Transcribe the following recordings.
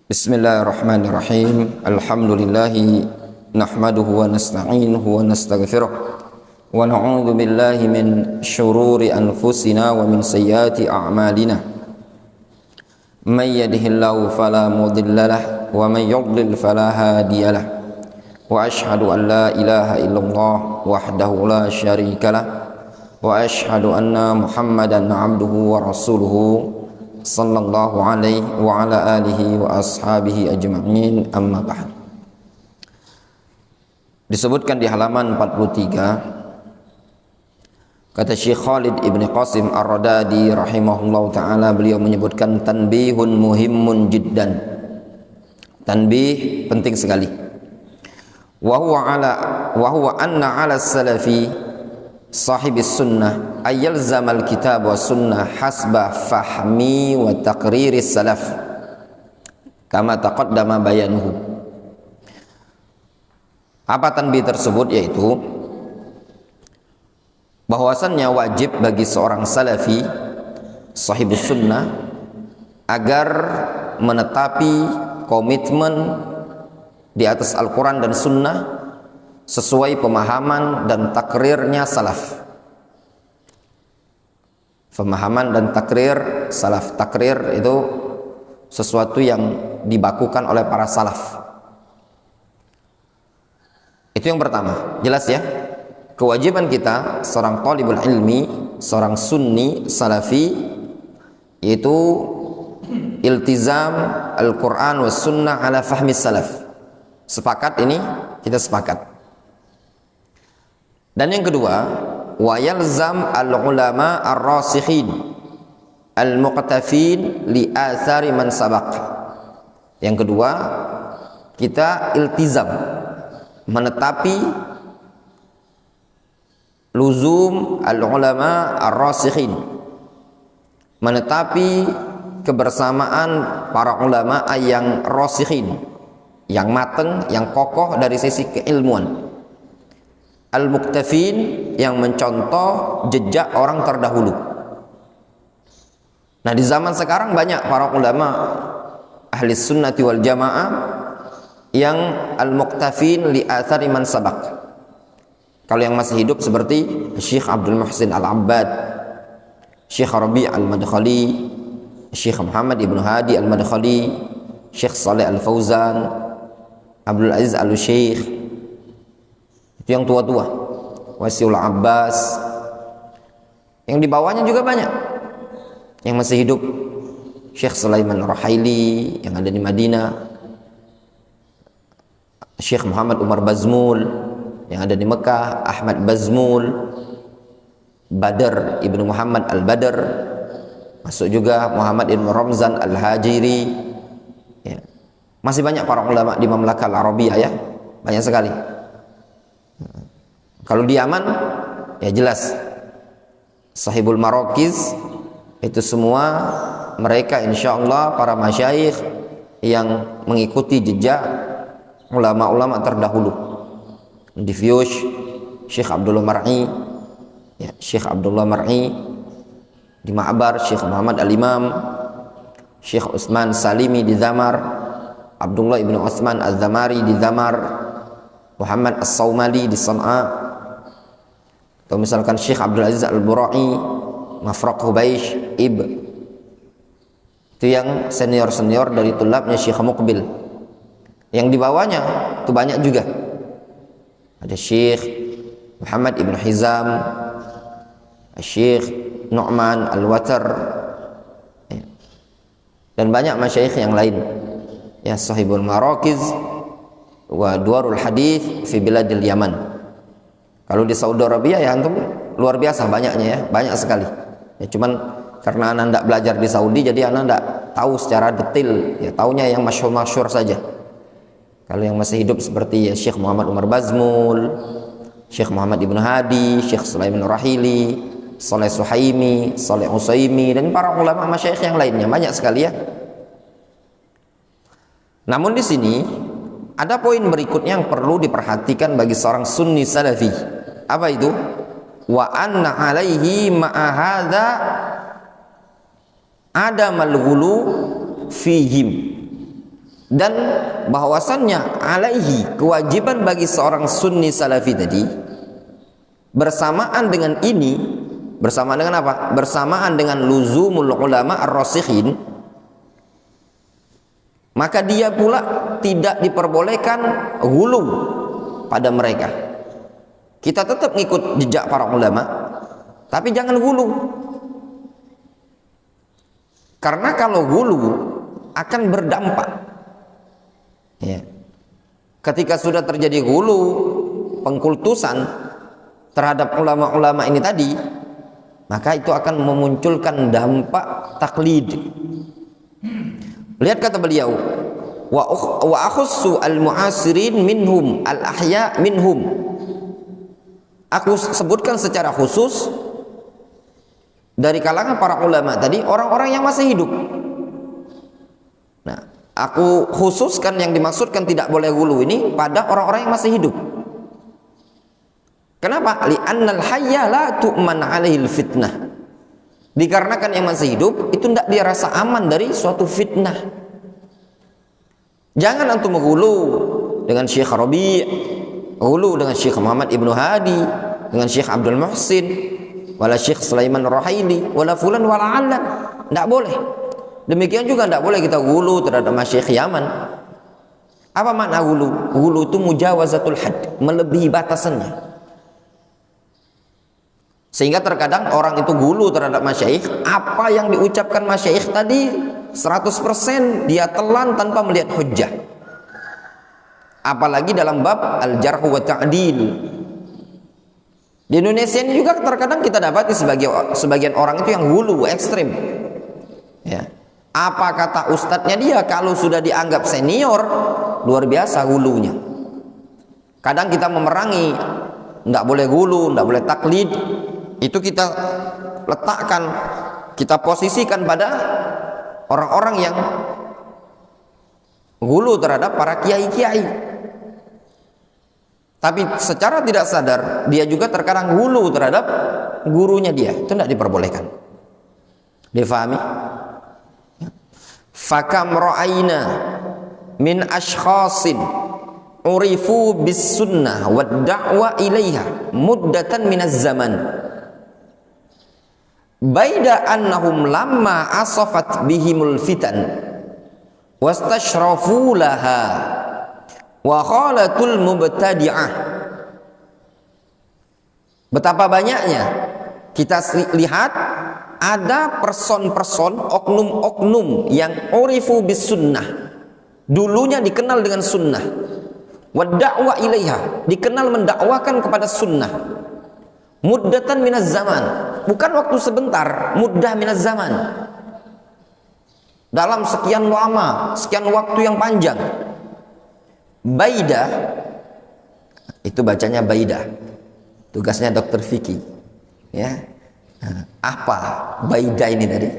Bismillahirrahmanirrahim. Alhamdulillahi nahmaduhu wa nasta'inuhu wa nastaghfiruh wa na'udzu billahi min syururi anfusina wa min sayyiati a'malina. May yahdihillahu fala mudilla lahu wa may yudlil fala hadiya lahu. Wa asyhadu an la ilaha illallah wahdahu la syarika lahu wa asyhadu anna Muhammadan 'abduhu wa rasuluhu sallallahu alaihi wa ala alihi wa ashabihi ajma'in, amma ba'd. Disebutkan di halaman 43, kata Syekh Khalid Ibn Qasim Ar-Radadi rahimahullahu ta'ala, beliau menyebutkan tanbihun muhimmun jiddan. Tanbih penting sekali. Wa huwa anna 'ala salafi sahibis sunnah ayyalzamal kitab wa sunnah hasba fahmi wa taqriris salaf kama taqaddama bayanuhu. Apa tanbih tersebut? Yaitu bahwasannya wajib bagi seorang salafi sahibus sunnah agar menetapi komitmen di atas Al-Quran dan sunnah sesuai pemahaman dan takrirnya salaf. Pemahaman dan takrir salaf. Takrir itu sesuatu yang dibakukan oleh para salaf. Itu yang pertama. Jelas ya? Kewajiban kita seorang talibul ilmi, seorang sunni salafi, yaitu iltizam Al-Quran was sunnah ala fahmi salaf. Sepakat ini? Kita sepakat. Dan yang kedua, wa yalzam al-ulama ar-rasikhin al-muqtafin li athari man sabaq. Yang kedua, kita iltizam, menetapi luzum al-ulama ar-rasikhin, menetapi kebersamaan para ulama yang rasikhin, yang mateng, yang kokoh dari sisi keilmuan. Al-muqtafin, yang mencontoh jejak orang terdahulu. Nah, di zaman sekarang banyak para ulama ahli sunnati wal jamaah yang al-muqtafin li athari man sabaq. Kalau yang masih hidup seperti Syekh Abdul Muhsin Al-Abbad, Syekh Rabi' Al-Madkhali, Syekh Muhammad Ibn Hadi Al-Madkhali, Syekh Saleh Al-Fauzan, Abdul Aziz Al-Syekh. Itu yang tua-tua, Wasiul Abbas. Yang di bawahnya juga banyak yang masih hidup. Syekh Sulaiman Ruhaili yang ada di Madinah, Syekh Muhammad Umar Bazmul yang ada di Mekah, Ahmad Bazmul, Badr Ibnu Muhammad Al-Badr, masuk juga Muhammad Ibn Ramzan Al-Hajiri ya. Masih banyak para ulama di Mamlakah Al-Arabiyah ya, banyak sekali. Kalau di Yaman ya jelas sahibul marakiz, itu semua mereka insyaallah para masyayikh yang mengikuti jejak ulama-ulama terdahulu. Di Fiyush Syekh Abdullah Mar'i ya, Syekh Abdullah Mar'i. Di Ma'bar Syekh Muhammad Al-Imam, Syekh Utsman Salimi di Dhamar, Abdullah ibn Utsman Az-Zamari di Dhamar, Muhammad As-Saumali di San'a, atau misalkan Syekh Abdul Aziz Al-Burai, Mafraq Hubaish Ib. Itu yang senior-senior dari tulabnya Syekh Muqbil. Yang di bawahnya itu banyak juga. Ada Syekh Muhammad Ibn Hizam, Syekh Nu'man Al-Watar, dan banyak masyayikh yang lain ya, sahibul marakiz wa duarul hadith fi biladil Yaman. Kalau di Saudi Arabia ya antum luar biasa banyaknya ya, banyak sekali ya. Cuman karena anak tidak belajar di Saudi, jadi anak tidak tahu secara detail ya, taunya yang masyhur-masyhur saja. Kalau yang masih hidup seperti ya Syekh Muhammad Umar Bazmul, Syekh Muhammad Ibn Hadi, Syekh Sulaiman Rahili, Saleh Suhaimi, Saleh Usaimi, dan para ulama masyayikh yang lainnya banyak sekali ya. Namun di sini ada poin berikutnya yang perlu diperhatikan bagi seorang sunni salafi. Apa itu? Wa anna alaihi ma'a hadza adamal ghulu fihim, dan bahwasannya alaihi, kewajiban bagi seorang sunni salafi tadi, bersamaan dengan ini, bersamaan dengan apa? Bersamaan dengan luzumul ulama ar-rasikhin, maka dia pula tidak diperbolehkan ghulu pada mereka. Kita tetap ngikut jejak para ulama, tapi jangan ghulu. Karena kalau ghulu akan berdampak. Ya. Ketika sudah terjadi ghulu, pengkultusan terhadap ulama-ulama ini tadi, maka itu akan memunculkan dampak taklid. Lihat kata beliau, wa akhussu al-mu'asirin minhum al-ahya minhum. Aku sebutkan secara khusus dari kalangan para ulama tadi, orang-orang yang masih hidup. Nah, aku khususkan yang dimaksudkan tidak boleh ghulu ini pada orang-orang yang masih hidup. Kenapa? Li'annal hayya la tu'man 'alaihil fitnah. Dikarenakan yang masih hidup itu tidak dia rasa aman dari suatu fitnah. Jangan antum ghulu dengan Syekh Rabi', ghulu dengan Syekh Muhammad Ibnu Hadi, dengan Syekh Abdul Muhsin, wala Syekh Sulaiman Ar-Rahaili, wala fulan wala alan. Tidak boleh. Demikian juga tidak boleh kita ghulu terhadap Masyayikh Yaman. Apa makna ghulu? Ghulu itu mujawazatul had, melebihi batasannya. Sehingga terkadang orang itu ghulu terhadap masyayikh, apa yang diucapkan masyayikh tadi 100% dia telan tanpa melihat hujjah. Apalagi dalam bab al-jarh wa ta'dil. Di Indonesia ini juga terkadang kita dapati sebagian orang itu yang ghulu ekstrim. Ya. Apa kata ustadznya dia, kalau sudah dianggap senior, luar biasa ghulunya. Kadang kita memerangi, tidak boleh ghulu, tidak boleh taklid. Itu kita letakkan, kita posisikan pada orang-orang yang ghulu terhadap para kiai-kiai. Tapi secara tidak sadar dia juga terkadang ghulu terhadap gurunya dia. Itu tidak diperbolehkan. Difahami? Fakam ra'ayna min ashkhasin urifu bis sunnah wa da'wa ilaiha muddatan minaz zaman. Baida annahum lamma asafat bihimul fitan wastashrafu laha wa khalatul mubtadi'ah. Betapa banyaknya kita lihat ada person-person, oknum-oknum yang urifu bis sunnah, dulunya dikenal dengan sunnah, wa da'wa ilaiha, dikenal mendakwakan kepada sunnah, muddatan minaz zaman, bukan waktu sebentar, muddah minaz zaman, dalam sekian lama, sekian waktu yang panjang. Baida itu bacanya baida, tugasnya dokter Vicky, ya. Apa baida ini tadi?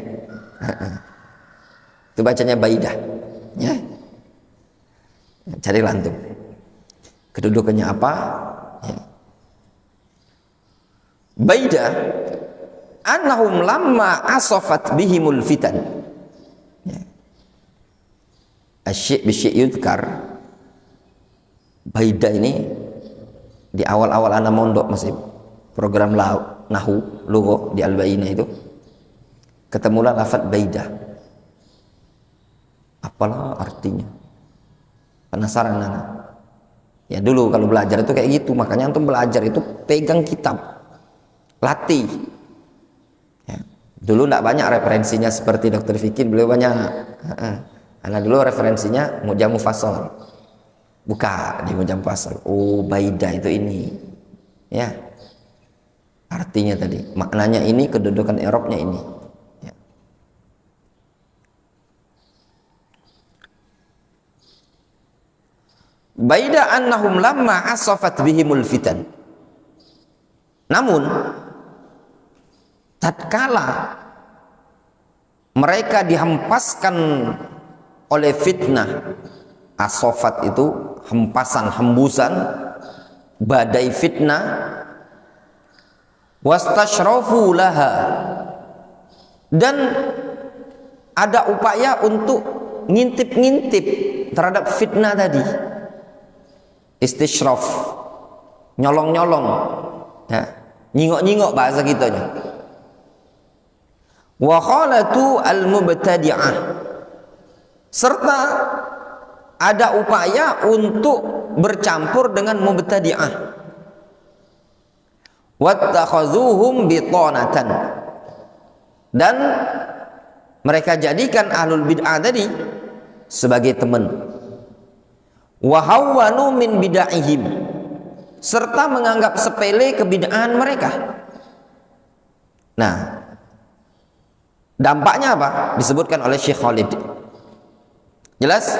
Itu bacanya baida, ya. Cari lantung kedudukannya apa, ya. Baida annahum lamma asafat bihimul fitan, ya. Asyik bisyik yudkar. Baida ini di awal-awal anak mondok masih program nahu lugha di Al-Bainah itu ketemulah lafaz baida. Apalah artinya? Penasaran anak. Ya dulu kalau belajar itu kayak gitu, makanya antum belajar itu pegang kitab, latih. Ya. Dulu tidak banyak referensinya seperti Dr. Fikir, beliau banyak. Karena dulu referensinya Mujamu Fasol. Buka di Mujamu Fasol. Oh, baida itu ini. Ya. Artinya tadi, maknanya ini, kedudukan i'rabnya ini. Ya. Baida annahum lamma asafat bihimul fitan. Namun tatkala mereka dihempaskan oleh fitnah, asofat itu hempasan, hembusan, badai fitnah, wastashrafu laha, dan ada upaya untuk ngintip-ngintip terhadap fitnah tadi, istishraf, nyolong-nyolong, ya, nyingok-nyingok bahasa kitanya. Wa khalatu al-mubtadi'ah, serta ada upaya untuk bercampur dengan mubtadi'ah. Wattakhazuhum bitanatan, dan mereka jadikan ahlul bid'ah tadi sebagai teman. Wa hawwanu min bid'ahihim, serta menganggap sepele kebid'ahan mereka. Nah, dampaknya apa? Disebutkan oleh Syekh Khalid. Jelas?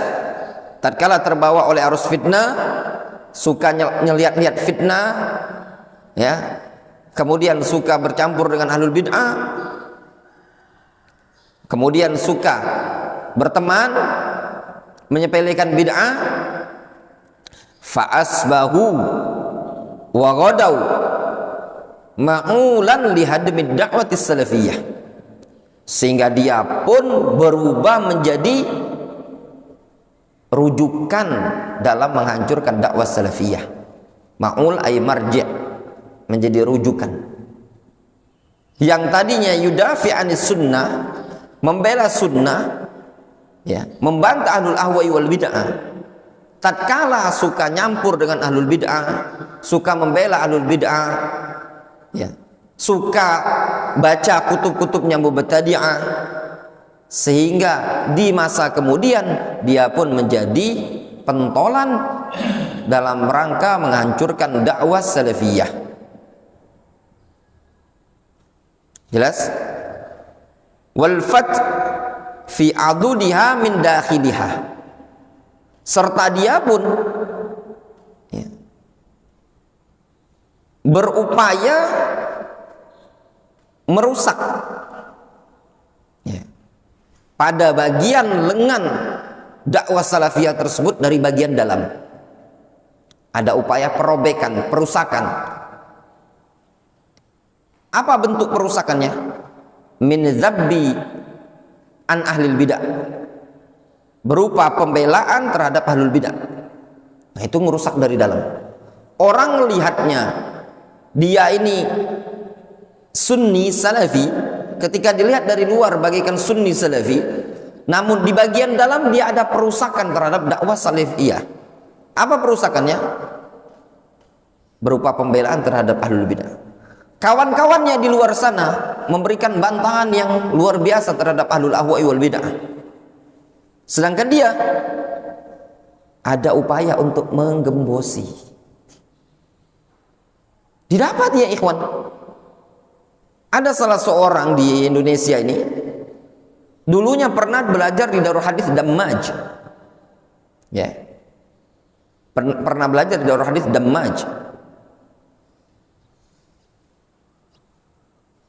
Tatkala terbawa oleh arus fitnah, suka nyelihat-lihat fitnah, ya, kemudian suka bercampur dengan ahlul bid'ah, kemudian suka berteman, menyepelekan bid'ah, fa'asbahu wa ghadaw ma'ulan lihadmi da'wati salafiyah, sehingga dia pun berubah menjadi rujukan dalam menghancurkan dakwah salafiyah. Ma'ul ay marji', menjadi rujukan. Yang tadinya yudafi anis sunnah, membela sunnah, ya, membantah ahlul ahwa'i wal bid'ah, tatkala suka nyampur dengan ahlul bid'ah, suka membela ahlul bid'ah, ya, suka baca kutub-kutubnya mubtadi'ah, sehingga di masa kemudian dia pun menjadi pentolan dalam rangka menghancurkan dakwah salafiyah. Jelas? Wal fat fi adudiha min dakhiliha, serta dia pun, ya, berupaya merusak, ya, pada bagian lengan dakwah salafiyah tersebut dari bagian dalam. Ada upaya perobekan, perusakan. Apa bentuk perusakannya? Min zabbi an ahlil bid'ah, berupa pembelaan terhadap ahlul bid'ah. Nah, itu merusak dari dalam. Orang melihatnya dia ini sunni salafi, ketika dilihat dari luar bagaikan sunni salafi, namun di bagian dalam dia ada perusakan terhadap dakwah salafiyah. Apa perusakannya? Berupa pembelaan terhadap ahlul bid'ah. Kawan-kawannya di luar sana memberikan bantahan yang luar biasa terhadap ahlul ahwa'i wal bid'ah, sedangkan dia ada upaya untuk menggembosi. Didapat ya ikhwan. Ada salah seorang di Indonesia ini, dulunya pernah belajar di Darul Hadis Dammaj, ya, pernah belajar di Darul Hadis Dammaj.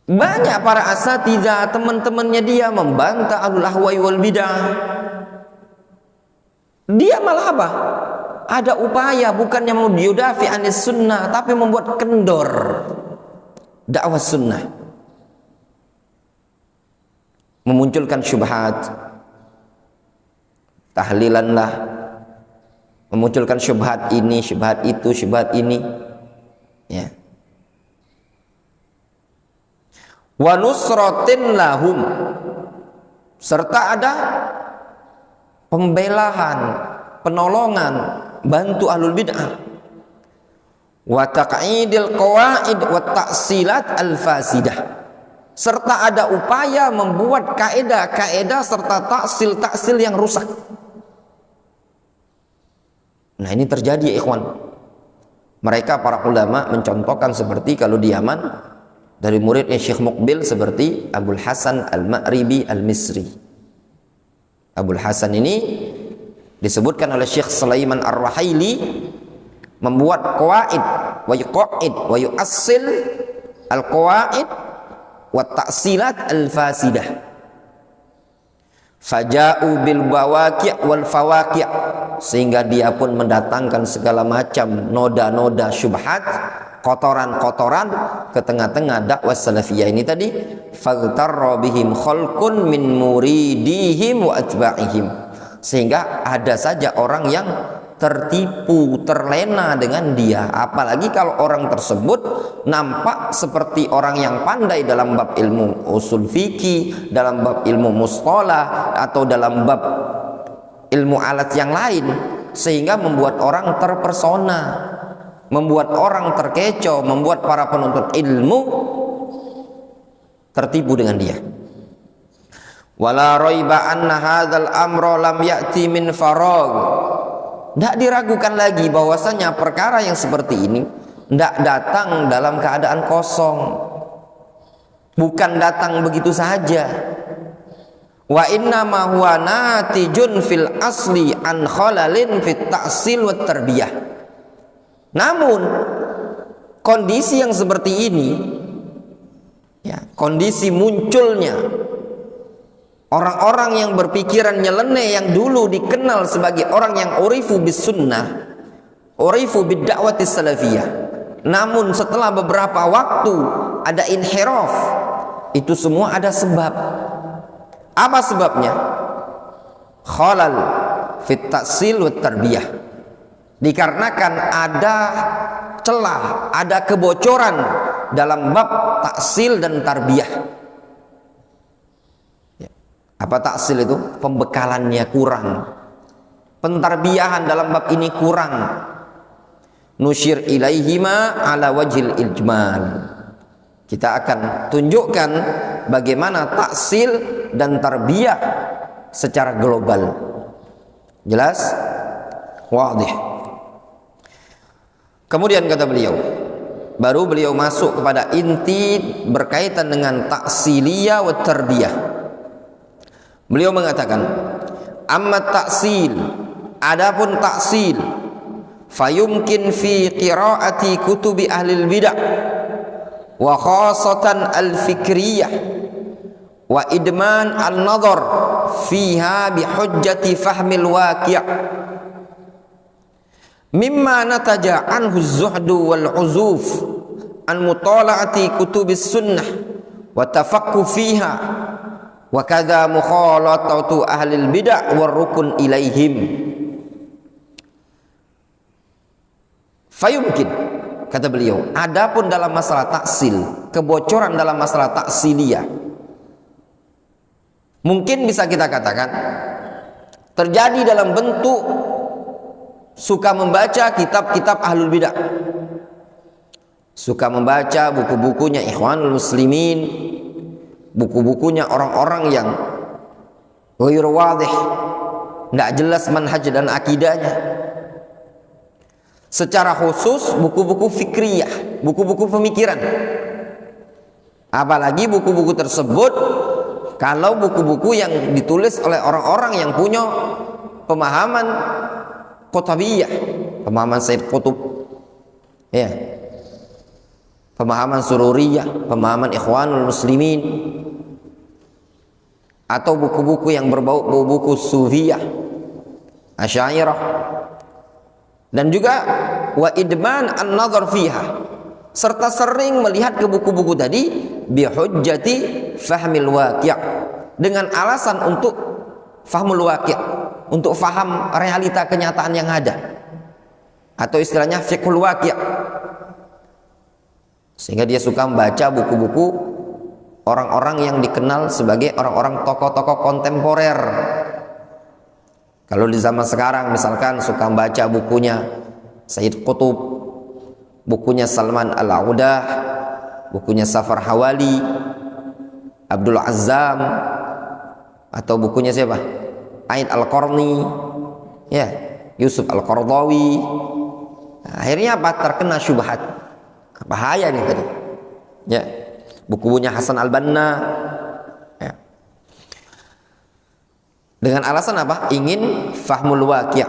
Banyak para asatidzah, teman-temannya dia membantah ahlul ahwa'i wal bid'ah. Dia malah apa? Ada upaya, bukannya mau yudafi anis sunnah, tapi membuat kendor dakwah sunnah, memunculkan syubhat, tahlilan lah, memunculkan syubhat ini, syubhat itu, syubhat ini, ya. Wa nusratin lahum, serta ada pembelaan, penolongan, bantu ahlul bid'ah. Wa taq'idil qawaid wa ta'silat al-fasidah, serta ada upaya membuat kaedah-kaedah serta taksil yang rusak. Nah, ini terjadi ya ikhwan. Mereka para ulama mencontohkan seperti kalau di Yaman dari muridnya Syekh Muqbil seperti Abul Hasan Al-Ma'ribi Al-Misri. Abul Hasan ini disebutkan oleh Syekh Sulaiman Ar-Rahaili membuat qawaid wa yuqaid wa yu'assil al-qawaid wa ta'silat al-fasidah. Faja'u bil bawaqi' wal fawaqi', sehingga dia pun mendatangkan segala macam noda-noda syubhat, kotoran-kotoran ke tengah-tengah dakwah salafiyah ini tadi. Faghtarra bihim khalqun min muridihim wa atba'ihim, sehingga ada saja orang yang tertipu, terlena dengan dia. Apalagi kalau orang tersebut nampak seperti orang yang pandai dalam bab ilmu usul fikih, dalam bab ilmu mustalah, atau dalam bab ilmu alat yang lain, sehingga membuat orang terpersona, membuat orang terkecoh, membuat para penuntut ilmu tertipu dengan dia. Wala raiba anna hadzal amra lam ya'ti min faragh. Tidak diragukan lagi bahwasanya perkara yang seperti ini tidak datang dalam keadaan kosong, bukan datang begitu saja. Wa inna ma huwa natijun fil asli an khalalin fit ta'sil wat tarbiyah. Namun kondisi yang seperti ini, ya, kondisi munculnya orang-orang yang berpikiran nyeleneh yang dulu dikenal sebagai orang yang urifu bis sunnah, urifu bid da'wati salafiyah, namun setelah beberapa waktu ada inhiraf, itu semua ada sebab. Apa sebabnya? Khalal fit ta'sil wat tarbiyah. Dikarenakan ada celah, ada kebocoran dalam bab taksil dan tarbiyah. Apa taksil itu? Pembekalannya kurang, pentarbiyahan dalam bab ini kurang. Nusyir ilaihima ala wajhil ijmal. Kita akan tunjukkan bagaimana taksil dan tarbiyah secara global. Jelas? Wadih. Kemudian kata beliau, baru beliau masuk kepada inti berkaitan dengan taksiliyah wa tarbiyah. Beliau mengatakan, amma taksil, adapun taksil, fayumkin fi qiraati kutubi ahlil bid'ah wa khasatan al-fikriyah wa idman al-nadhar fiha bihujjati fahmil waqi' mimma nataja anhu az-zuhdu wal uzuf an mutala'ati kutubis sunnah wa tafakku fiha wa kadza mukhalatatu ahlil bid'ah war rukun ilaihim. Fayumkin, kata beliau, adapun dalam masalah taksil, kebocoran dalam masalah taksiliyah, mungkin bisa kita katakan terjadi dalam bentuk suka membaca kitab-kitab ahlul bidah, suka membaca buku-bukunya Ikhwanul Muslimin, buku-bukunya orang-orang yang ghairu wadih, tidak jelas manhaj dan akidahnya. Secara khusus buku-buku fikriyah, buku-buku pemikiran. Apalagi buku-buku tersebut kalau buku-buku yang ditulis oleh orang-orang yang punya pemahaman Qutbiyah, pemahaman Sayyid Qutb, ya, pemahaman Sururiyah, pemahaman Ikhwanul Muslimin, atau buku-buku yang berbau buku Sufiyah, Asy'ariyah, dan juga wa idman an-nadhar fiha, serta sering melihat ke buku-buku tadi bihujjati fahmil waqi', dengan alasan untuk fahmul waqi', untuk faham realita kenyataan yang ada, atau istilahnya fiqhul waqi'. Sehingga dia suka membaca buku-buku orang-orang yang dikenal sebagai orang-orang tokoh-tokoh kontemporer. Kalau di zaman sekarang misalkan suka membaca bukunya Sayyid Qutb, bukunya Salman Al-Audah, bukunya Safar Hawali, Abdul Azzam, atau bukunya siapa? Ain Al-Qarni, ya, Yusuf Al-Qardawi. Nah, akhirnya apa? Terkena syubhat. Bahaya nih tadi. Ya, bukunya Hasan Al-Banna. Ya. Dengan alasan apa? Ingin fahmul waqi'.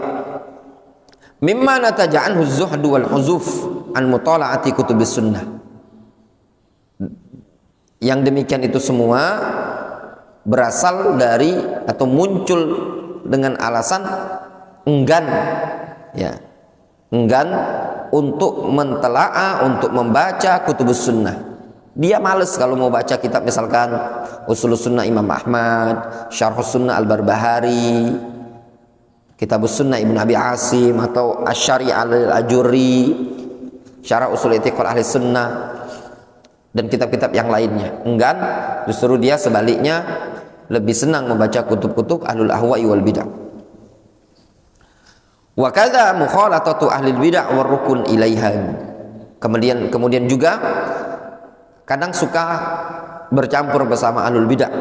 Mimma nataja anhu az-zuhdu wal huzuf an mutala'ati kutubis sunnah. Yang demikian itu semua berasal dari atau muncul dengan alasan enggan, ya, enggan untuk mentelaah, untuk membaca kutubus sunnah. Dia males kalau mau baca kitab misalkan Usulus Sunnah Imam Ahmad, Syarhus Sunnah Al-Barbahari, Kitabus Sunnah Ibnu Abi Asim atau Asy-Syari' al-Ajurri, Syarah Ushul I'tiqad Ahli Sunnah, dan kitab-kitab yang lainnya. Enggan, justru dia sebaliknya lebih senang membaca kutub-kutub ahlul ahwa'i wal bid'ah. Wa kadza mukhalatatu ahlil bid'ah war rukun ilaiha. Kemudian juga kadang suka bercampur bersama ahlul bid'ah,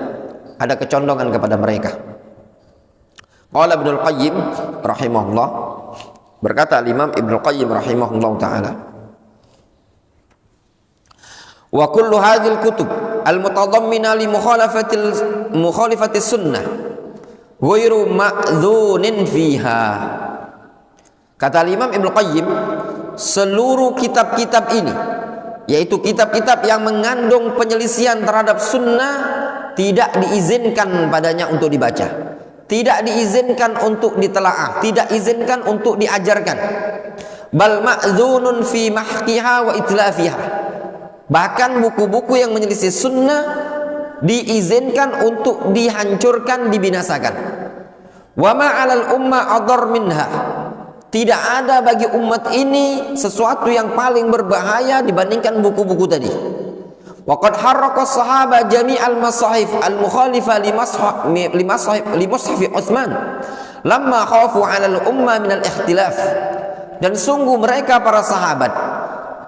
ada kecondongan kepada mereka. Qala Ibnu Qayyim rahimahullah, berkata Imam Ibnu Qayyim rahimahullah taala, wa kullu hadhil kutub al-mutadammina li mukhalafati sunnah ghairu ma'dzunin fiha. Kata Imam Ibnu Qayyim, seluruh kitab-kitab ini, yaitu kitab-kitab yang mengandung penyelisihan terhadap sunnah, tidak diizinkan padanya untuk dibaca, tidak diizinkan untuk ditelaah, tidak diizinkan untuk diajarkan. Bal ma'dzunun fi mahqiha wa itlafiha. Bahkan buku-buku yang menyelisih sunnah diizinkan untuk dihancurkan, dibinasakan. Wa ma'alal umma adar minha. Tidak ada bagi umat ini sesuatu yang paling berbahaya dibandingkan buku-buku tadi. Waqad harraqa as-sahaba jami'al masahif al-mukhalifa li mushaf Utsman lamma khafu 'ala al-umma min al-ikhtilaf. Dan sungguh mereka para sahabat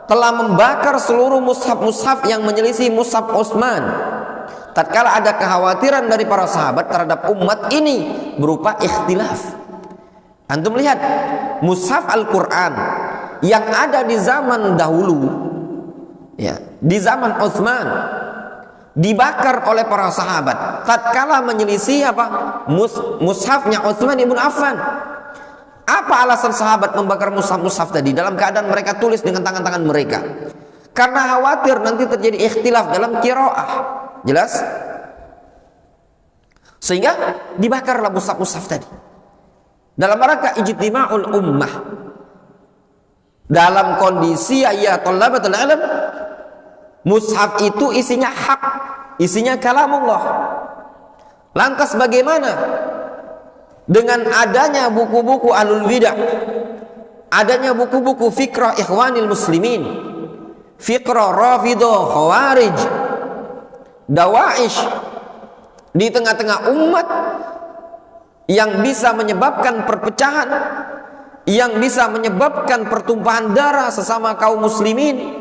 telah membakar seluruh mushaf-mushaf yang menyelisih mushaf Utsman tatkala ada kekhawatiran dari para sahabat terhadap umat ini berupa ikhtilaf. Antum lihat mushaf Al-Quran yang ada di zaman dahulu, ya, di zaman Utsman, dibakar oleh para sahabat tatkala menyelisih apa? Mushafnya Utsman ibn Affan. Apa alasan sahabat membakar mushaf-mushaf tadi dalam keadaan mereka tulis dengan tangan-tangan mereka? Karena khawatir nanti terjadi ikhtilaf dalam qiraah. Jelas? Sehingga dibakarlah mushaf-mushaf tadi dalam rangka ijtima'ul ummah, dalam kondisi ya thalabatul ilm, mushaf itu isinya hak, isinya kalamullah. Lantas bagaimana dengan adanya buku-buku ahlul bidah, adanya buku-buku fikrah ikhwanil muslimin, fikrah rafidah, khawarij, dawaish di tengah-tengah umat, yang bisa menyebabkan perpecahan, yang bisa menyebabkan pertumpahan darah sesama kaum muslimin?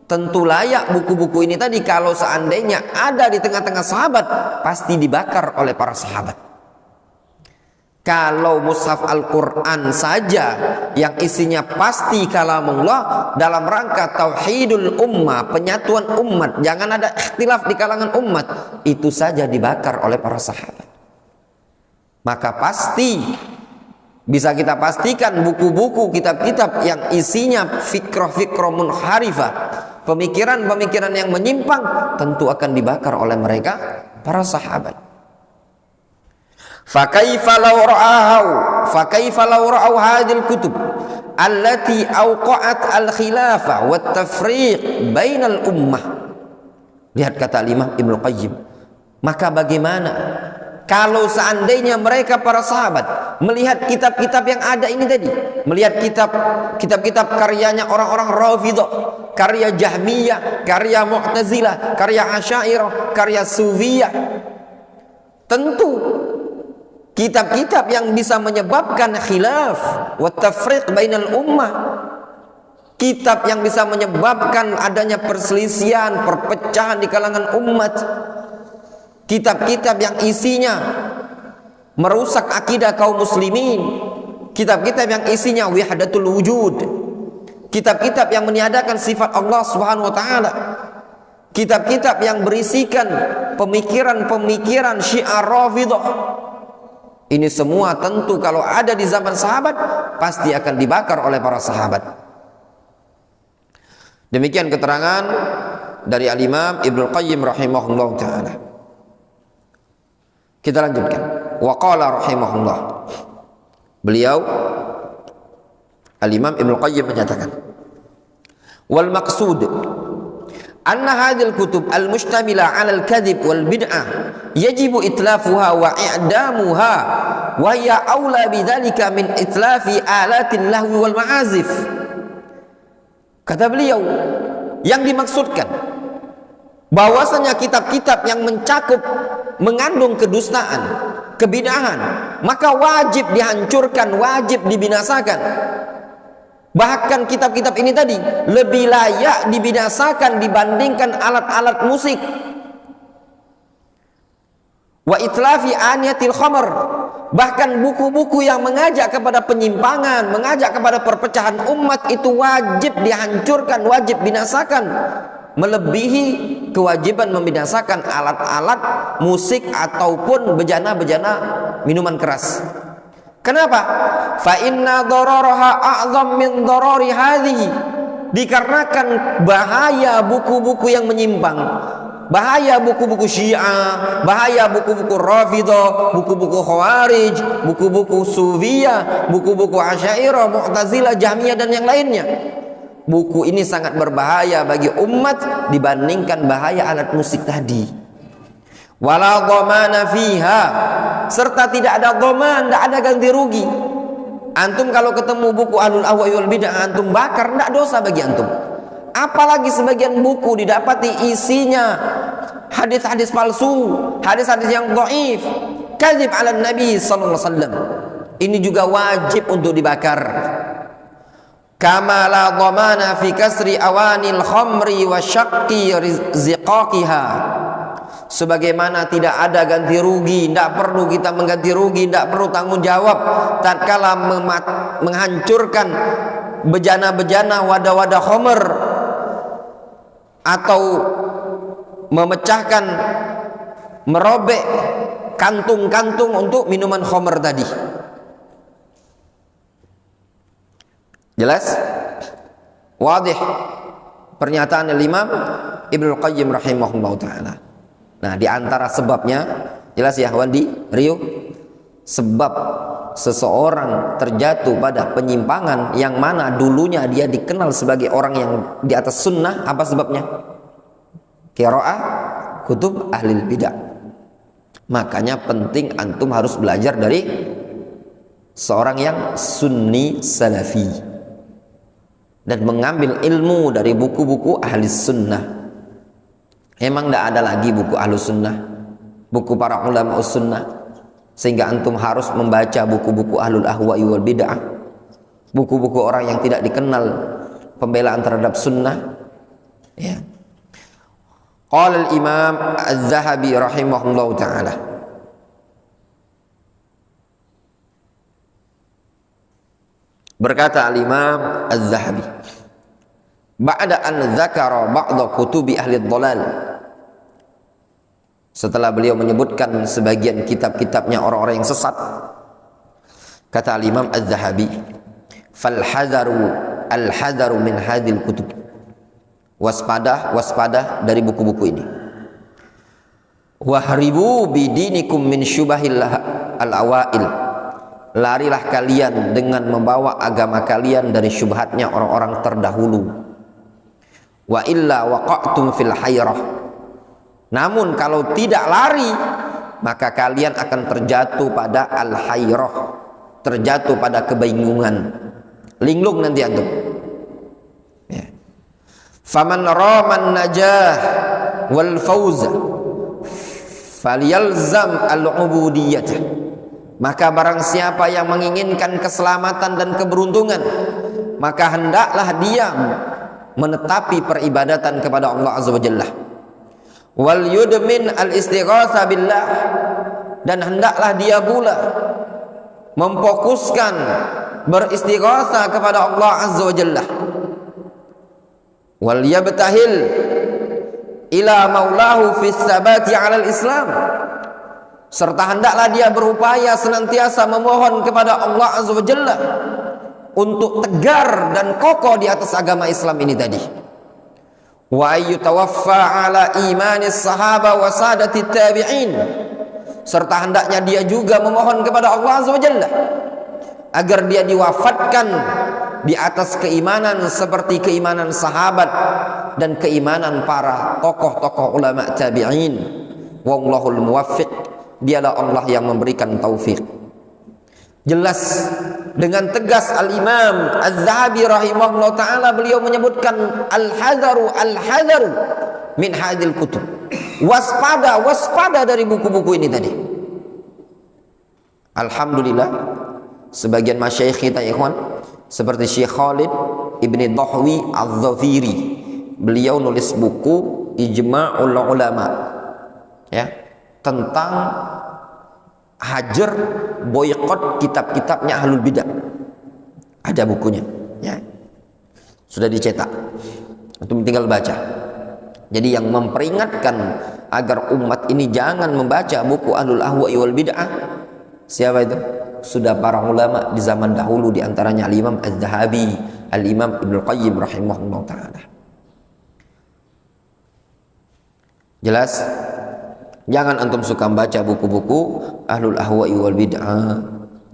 Tentu layak buku-buku ini tadi kalau seandainya ada di tengah-tengah sahabat pasti dibakar oleh para sahabat. Kalau mushaf Al-Quran saja yang isinya pasti kalamullah dalam rangka tauhidul ummah, penyatuan umat, jangan ada ikhtilaf di kalangan umat, itu saja dibakar oleh para sahabat. Maka pasti bisa kita pastikan buku-buku, kitab-kitab yang isinya fikrah-fikrah munharifah, pemikiran-pemikiran yang menyimpang, tentu akan dibakar oleh mereka para sahabat. Fakaifa law ra'au hadhil kutub allati awqa'at al-khilafah wat tafriq bainal ummah. Lihat kata Imam Ibnu Qayyim, maka bagaimana kalau seandainya mereka para sahabat melihat kitab-kitab yang ada ini tadi, melihat kitab-kitab karyanya orang-orang Rafidhah, karya Jahmiyah, karya Mu'tazilah, karya Asy'ariyah, karya Sufiyah, tentu kitab-kitab yang bisa menyebabkan khilaf wa tafriq bainal ummah, kitab yang bisa menyebabkan adanya perselisihan, perpecahan di kalangan umat, kitab-kitab yang isinya merusak akidah kaum muslimin, kitab-kitab yang isinya wahdatul wujud, kitab-kitab yang meniadakan sifat Allah Subhanahu wa taala, kitab-kitab yang berisikan pemikiran-pemikiran Syiah Rafidhah. Ini semua tentu kalau ada di zaman sahabat pasti akan dibakar oleh para sahabat. Demikian keterangan dari Al-Imam Ibnu Qayyim rahimahullah taala. Kita lanjutkan. Wa qala rahimahullah. Beliau Al-Imam Ibnu Qayyim menyatakan, wal maqsud anna hadhil kutub al-mustamila 'ala al-kadhib wal bid'ah yajibu itlafuha wa i'damuha wa hiya aula bidzalika min itlafi alatil lahwi wal ma'azif. Kata beliau, yang dimaksudkan bahwasanya kitab-kitab yang mencakup mengandung kedustaan, kebid'ahan, maka wajib dihancurkan, wajib dibinasakan. Bahkan kitab-kitab ini tadi lebih layak dibinasakan dibandingkan alat-alat musik. Wa itlafi aniyatil khamr, bahkan buku-buku yang mengajak kepada penyimpangan, mengajak kepada perpecahan umat itu wajib dihancurkan, wajib binasakan, melebihi kewajiban membinasakan alat-alat musik ataupun bejana-bejana minuman keras. Kenapa? Fa inna dararaha a'zam min darari hadhihi, dikarenakan bahaya buku-buku yang menyimpang, bahaya buku-buku Syiah, bahaya buku-buku Rafidhah, buku-buku Khawarij, buku-buku Sufiyah, buku-buku Asy'ariyah, Mu'tazilah, Jahmiyah dan yang lainnya. Buku ini sangat berbahaya bagi umat dibandingkan bahaya alat musik tadi. Wala dhamana fiha, serta tidak ada dhaman, tidak ada ganti rugi. Antum kalau ketemu buku Ahlul Ahwa wal Bid'ah antum bakar, tidak dosa bagi antum. Apalagi sebagian buku didapati isinya hadis-hadis palsu, hadis-hadis yang dhaif, kadzib 'ala Nabi sallallahu alaihi wasallam. Ini juga wajib untuk dibakar. Kama la dhamana fi kasri awanil khamri wa syaqqi ziqaqiha, sebagaimana tidak ada ganti rugi, tidak perlu kita mengganti rugi, tidak perlu tanggung jawab tatkala menghancurkan bejana-bejana, wadah-wadah khamr, atau memecahkan, merobek kantung-kantung untuk minuman khamr tadi. Jelas? Wadih pernyataan Imam Ibnu Qayyim rahimahullah ta'ala. Nah, di antara sebabnya, jelas ya Wandi, Rio, sebab seseorang terjatuh pada penyimpangan yang mana dulunya dia dikenal sebagai orang yang di atas sunnah, apa sebabnya? Qiraah kutub ahlil bidah. Makanya penting antum harus belajar dari seorang yang sunni salafi dan mengambil ilmu dari buku-buku ahli sunnah. Emang tidak ada lagi buku ahli sunnah, buku para ulama sunnah, sehingga antum harus membaca buku-buku ahlul ahwa wal bid'ah, buku-buku orang yang tidak dikenal pembelaan terhadap sunnah. Ya. Qala al-Imam Az-Zahabi rahimahullah ta'ala, berkata al-Imam Az-Zahabi, ba'da an dzakara ba'dha kutubi ahli dhalal, setelah beliau menyebutkan sebagian kitab-kitabnya orang-orang yang sesat, kata al-Imam Az-Zahabi, fal hadaru min hadhil kutub, waspada dari buku-buku ini. Wahribu bidinikum min syubahil al-awail, larilah kalian dengan membawa agama kalian dari syubhatnya orang-orang terdahulu. Wa illa waqa'tum fil hayrah, namun kalau tidak lari maka kalian akan terjatuh pada al-hayrah, terjatuh pada kebingungan, linglung nanti antum. Ya. Faman raman najah wal fawz falyalzam al-ubudiyyah, maka barang siapa yang menginginkan keselamatan dan keberuntungan, maka hendaklah dia menetapi peribadatan kepada Allah Azza wa Jalla. Wal yudmin al-istighatsa billah, dan hendaklah dia pula memfokuskan beristighatsa kepada Allah Azza wa Jalla. Wal yabtahil ila maulahu fi tsabati 'ala al-islam, serta hendaklah dia berupaya senantiasa memohon kepada Allah Azza wa Jalla untuk tegar dan kokoh di atas agama Islam ini tadi. Wa ayyutawaffa ala imanis sahaba wa sadati tabi'in, serta hendaknya dia juga memohon kepada Allah Azza wa Jalla agar dia diwafatkan di atas keimanan seperti keimanan sahabat dan keimanan para tokoh-tokoh ulama tabi'in. Wallahul muwaffiq, dialah Allah yang memberikan taufik. Jelas dengan tegas Al-Imam Az-Zahabi rahimahullah ta'ala, beliau menyebutkan al-hadharu min hadil kutub. Waspada dari buku-buku ini tadi. Alhamdulillah, sebagian masyayikh kita ikhwan, seperti Syekh Khalid Ibni Dhahwi Az-Zafiri, beliau nulis buku Ijma'ul Ulama, ya, tentang hajar boykot kitab-kitabnya ahlul bidah. Ada bukunya, ya, sudah dicetak, itu tinggal baca. Jadi yang memperingatkan agar umat ini jangan membaca buku ahlul ahwa'i wal bid'ah, siapa itu? Sudah para ulama di zaman dahulu, diantaranya Al-Imam Az-Zahabi, Al-Imam Ibnu Qayyim rahimahullah ta'ala. Jelas? Jangan antum suka baca buku-buku ahlul ahwa'i wal bid'ah.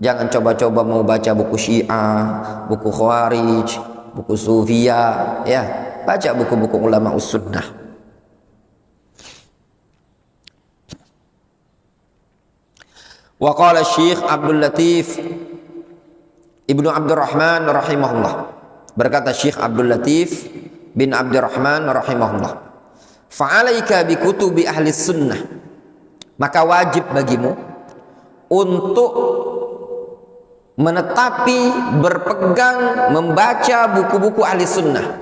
Jangan coba-coba mau baca buku Syiah, buku Khawarij, buku Sufiyah, ya. Baca buku-buku ulama us-sunnah. Wa qala Syekh Abdul Latif Ibnu Abdurrahman rahimahullah, berkata Syekh Abdul Latif bin Abdurrahman rahimahullah, fa'alaika bi kutubi ahli sunnah, maka wajib bagimu untuk menetapi, berpegang, membaca buku-buku ahli sunnah.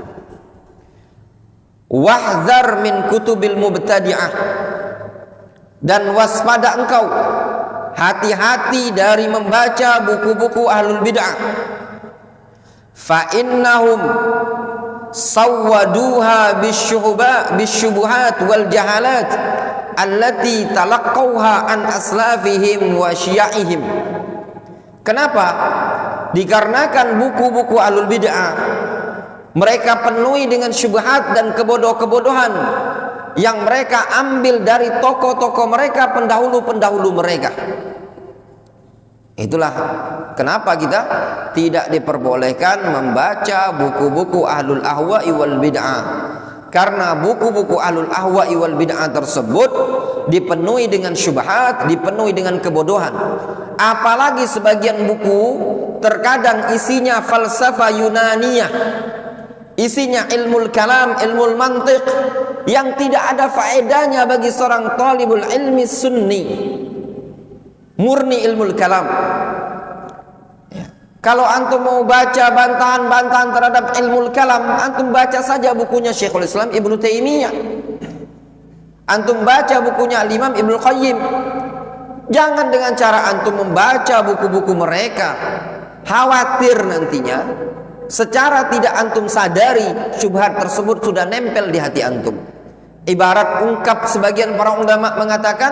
Wahdzar min kutubil mubtadi'ah, dan waspada engkau, hati-hati dari membaca buku-buku ahlul bid'ah. Fa innahum sawwaduha bisyubuhat wal jahalat allati talaqqawha an aslafihim wa syia'ihim. Kenapa? Dikarenakan buku-buku ahlul bid'ah mereka penuhi dengan syubhat dan kebodoh-kebodohan yang mereka ambil dari tokoh-tokoh mereka, pendahulu-pendahulu mereka. Itulah kenapa kita tidak diperbolehkan membaca buku-buku ahlul ahwa'i wal bid'ah, karena buku-buku ahlul ahwa'i wal bid'ah tersebut dipenuhi dengan syubhat, dipenuhi dengan kebodohan. Apalagi sebagian buku terkadang isinya falsafah Yunaniyah, isinya ilmul kalam, ilmul mantiq, yang tidak ada faedahnya bagi seorang talibul ilmi sunni, murni ilmul kalam. Ya. Kalau antum mau baca bantahan-bantahan terhadap ilmul kalam, antum baca saja bukunya Syekhul Islam Ibnu Taimiyah, antum baca bukunya Al-Imam Ibnu Qayyim. Jangan dengan cara antum membaca buku-buku mereka, khawatir nantinya secara tidak antum sadari syubhat tersebut sudah nempel di hati antum. Ibarat ungkap sebagian para ulama mengatakan,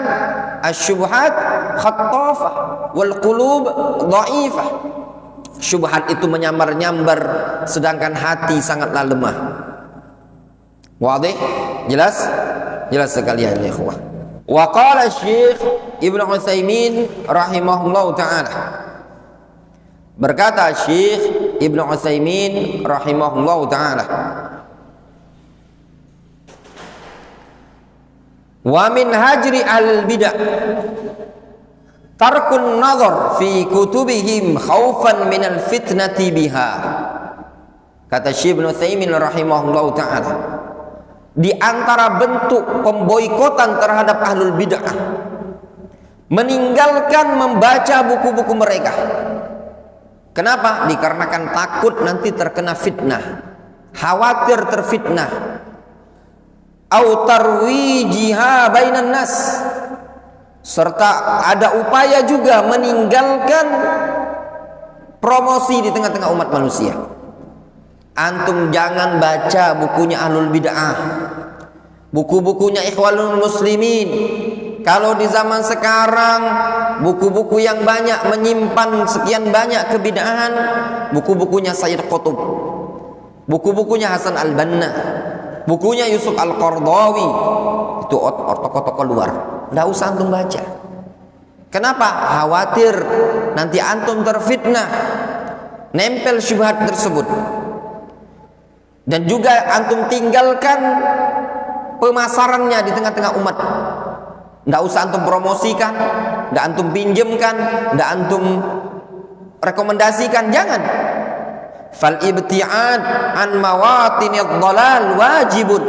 asyubhat khattafah wal qulub dhaifah. Syubhat itu menyambar-nyambar, sedangkan hati sangatlah lemah. Wadih? Jelas? Jelas sekali ya ikhwah. Wa qala Syekh Ibnu Utsaimin rahimahullahu taala, berkata Syekh Ibnu Utsaimin rahimahullahu taala, wa min hajri al-bid'ah tarkun nazar fi kutubihim khaufan min al-fitnati biha. Kata Syekh Ibnu Utsaimin rahimahullahu taala, di antara bentuk pemboikotan terhadap ahlul bid'ah, meninggalkan membaca buku-buku mereka. Kenapa? Dikarenakan takut nanti terkena fitnah, khawatir terfitnah. Au tarwijiha bainan nas, serta ada upaya juga meninggalkan promosi di tengah-tengah umat manusia. Antum jangan baca bukunya ahlul bid'ah, buku-bukunya Ikhwanul Muslimin. Kalau di zaman sekarang buku-buku yang banyak menyimpan sekian banyak kebid'ahan, buku-bukunya Sayyid Qutb, buku-bukunya Hasan Al-Banna, bukunya Yusuf Al-Qardawi, itu tokoh-tokoh luar. Nggak usah antum baca. Kenapa? Khawatir nanti antum terfitnah, nempel syubhat tersebut. Dan juga antum tinggalkan pemasarannya di tengah-tengah umat. Nggak usah antum promosikan, nggak antum pinjemkan, nggak antum rekomendasikan, jangan. Fal ibti'ad an mawatinid dhalal wajibun.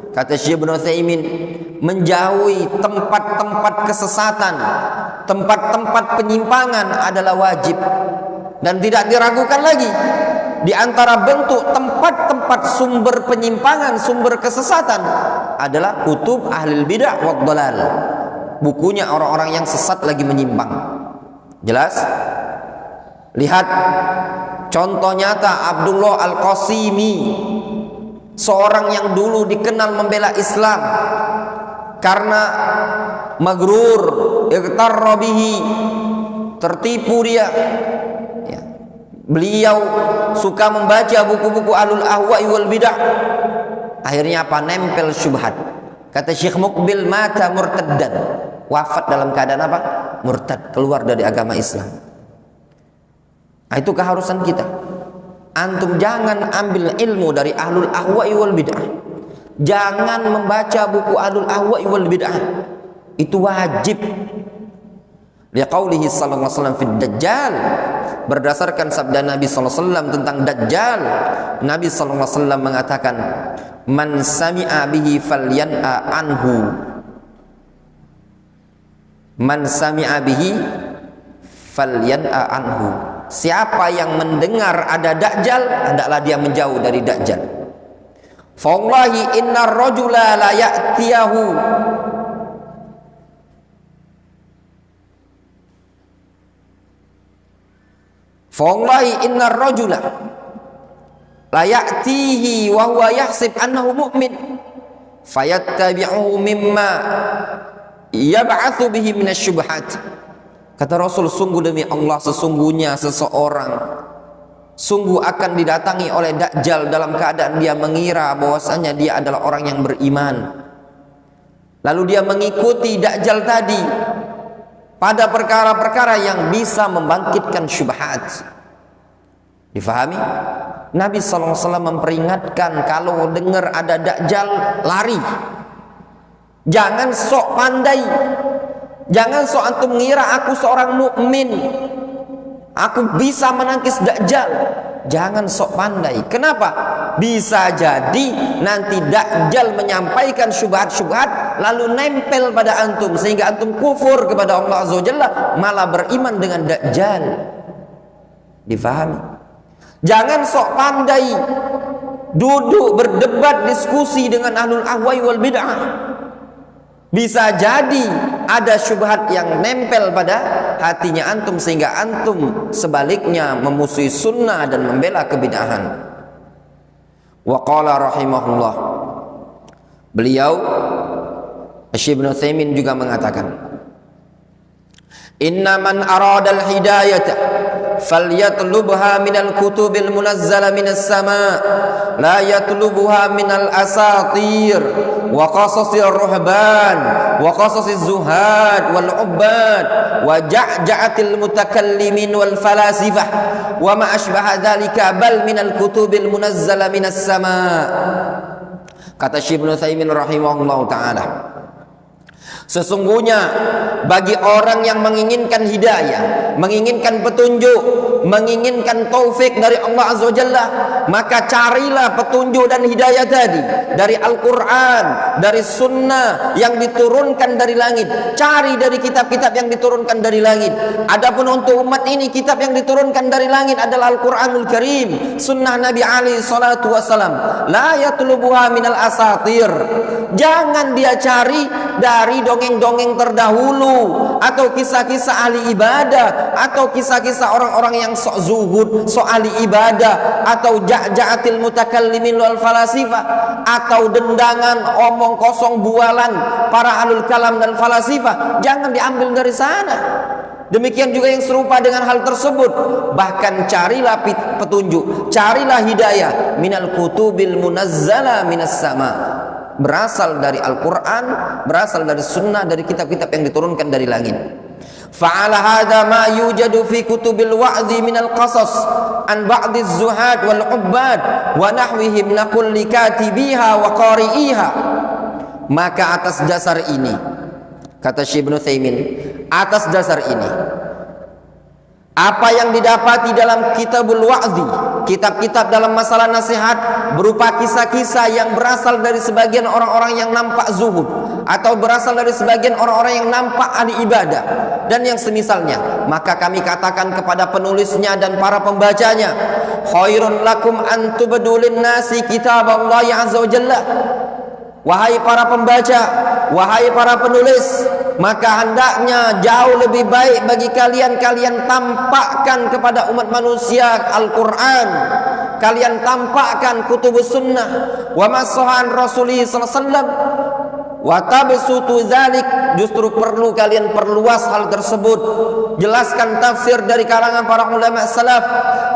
Kata Syekh Ibnu Utsaimin, menjauhi tempat-tempat kesesatan, tempat-tempat penyimpangan adalah wajib dan tidak diragukan lagi. Di antara bentuk tempat-tempat sumber penyimpangan, sumber kesesatan adalah kutub ahlul bid'ah wad dhalal. Bukunya orang-orang yang sesat lagi menyimpang. Jelas? Lihat contoh nyata Abdullah Al-Qasimi, seorang yang dulu dikenal membela Islam karena magrur, ightarra bihi, tertipu dia. Beliau suka membaca buku-buku ahlul ahwa'i wal bid'ah. Akhirnya apa? Nempel syubhat. Kata Syekh Muqbil, mata murtaddan, wafat dalam keadaan apa? Murtad, keluar dari agama Islam. Nah, itu keharusan kita. Antum jangan ambil ilmu dari ahlul ahwa'i wal bid'ah. Jangan membaca buku ahlul ahwa'i wal bid'ah. Itu wajib. Liqaulihi sallallahu alaihi wasallam fid dajjal, berdasarkan sabda Nabi sallallahu alaihi wasallam tentang dajjal. Nabi sallallahu alaihi wasallam mengatakan, man sami'a bihi falyan'a anhu. Man sami'a bihi falyan'a anhu. Siapa yang mendengar ada dajjal, hendaklah dia menjauh dari dajjal. Fa wallahi innar rajula la ya'tiyahu. Fawallahi innar rajula la ya'tihi wa huwa yahsib annahu mu'min fayattabi'uhu mimma yab'atsu bihi minasyubhat. Kata Rasul, sungguh demi Allah, sesungguhnya seseorang sungguh akan didatangi oleh dajjal dalam keadaan dia mengira bahwasanya dia adalah orang yang beriman. Lalu dia mengikuti dajjal tadi pada perkara-perkara yang bisa membangkitkan syubhat. Difahami? Nabi SAW memperingatkan, kalau dengar ada dajjal, lari. Jangan sok pandai. Jangan sok antum ngira aku seorang mukmin, aku bisa menangkis dajjal. Jangan sok pandai. Kenapa? Bisa jadi nanti dajjal menyampaikan syubhat-syubhat lalu nempel pada antum sehingga antum kufur kepada Allah Azza wa Jalla, malah beriman dengan dajjal. Difahami? Jangan sok pandai duduk berdebat diskusi dengan ahlul ahwai wal bid'ah. Bisa jadi ada syubhat yang nempel pada hatinya antum sehingga antum sebaliknya memusuhi sunnah dan membela kebid'ahan. Wa qala rahimahullah, beliau Syekh Ibnu Utsaimin juga mengatakan, inna man arada al-hidayata falyatlubha minal kutubil munazzala minas sama, la yatlubuha minal asatir wa qasasir ruhban wa qasasiz zuhad wal ubbad wa ja'ja'atil mutakallimin wal falasifah wa ma ashbaha dzalika bal minal kutubil munazzala minas sama. Kata Syekh Ibnu Utsaimin rahimahullahu taala, sesungguhnya bagi orang yang menginginkan hidayah, menginginkan petunjuk, menginginkan taufik dari Allah Azza wa Jalla, maka carilah petunjuk dan hidayah tadi dari Al-Quran, dari sunnah yang diturunkan dari langit. Cari dari kitab-kitab yang diturunkan dari langit. Adapun untuk umat ini, kitab yang diturunkan dari langit adalah Al-Quranul Karim, sunnah Nabi alaihi salatu wassalam. La yatlubuha minal asatir. Jangan dia cari dari dongeng-dongeng terdahulu, atau kisah-kisah ahli ibadah, atau kisah-kisah orang-orang yang sok zuhud, sok ahli ibadah, atau ja'ja'atil mutakallimin wal falasifah, atau dendangan omong kosong bualan para ahlul kalam dan falasifah. Jangan diambil dari sana. Demikian juga yang serupa dengan hal tersebut. Bahkan carilah petunjuk, carilah hidayah minal kutubil munazzala minas sama, berasal dari Al-Quran, berasal dari sunnah, dari kitab-kitab yang diturunkan dari langit. Fa'ala hadha ma yujadu fi kutubil wa'dhi minal qasas an ba'di az-zuhad wal 'ubbad wa nahwihim naqul likatibiha wa qari'iha. Maka atas dasar ini, kata Syekh Ibnu Utsaimin, atas dasar ini apa yang didapati dalam kitabul wa'dhi, kitab-kitab dalam masalah nasihat, berupa kisah-kisah yang berasal dari sebagian orang-orang yang nampak zuhud, atau berasal dari sebagian orang-orang yang nampak ahli ibadah, dan yang semisalnya, maka kami katakan kepada penulisnya dan para pembacanya, khairun lakum an tubdu lin-nasi kitaballahi azza wa jalla. Wahai para pembaca, wahai para penulis, maka hendaknya jauh lebih baik bagi kalian tampakkan kepada umat manusia Al-Quran, kalian tampakkan kutubus sunnah wa masahan Rasulullah sallallahu alaihi wasallam wa tabsutu dzalik. Justru perlu kalian perluas hal tersebut, jelaskan tafsir dari kalangan para ulama salaf,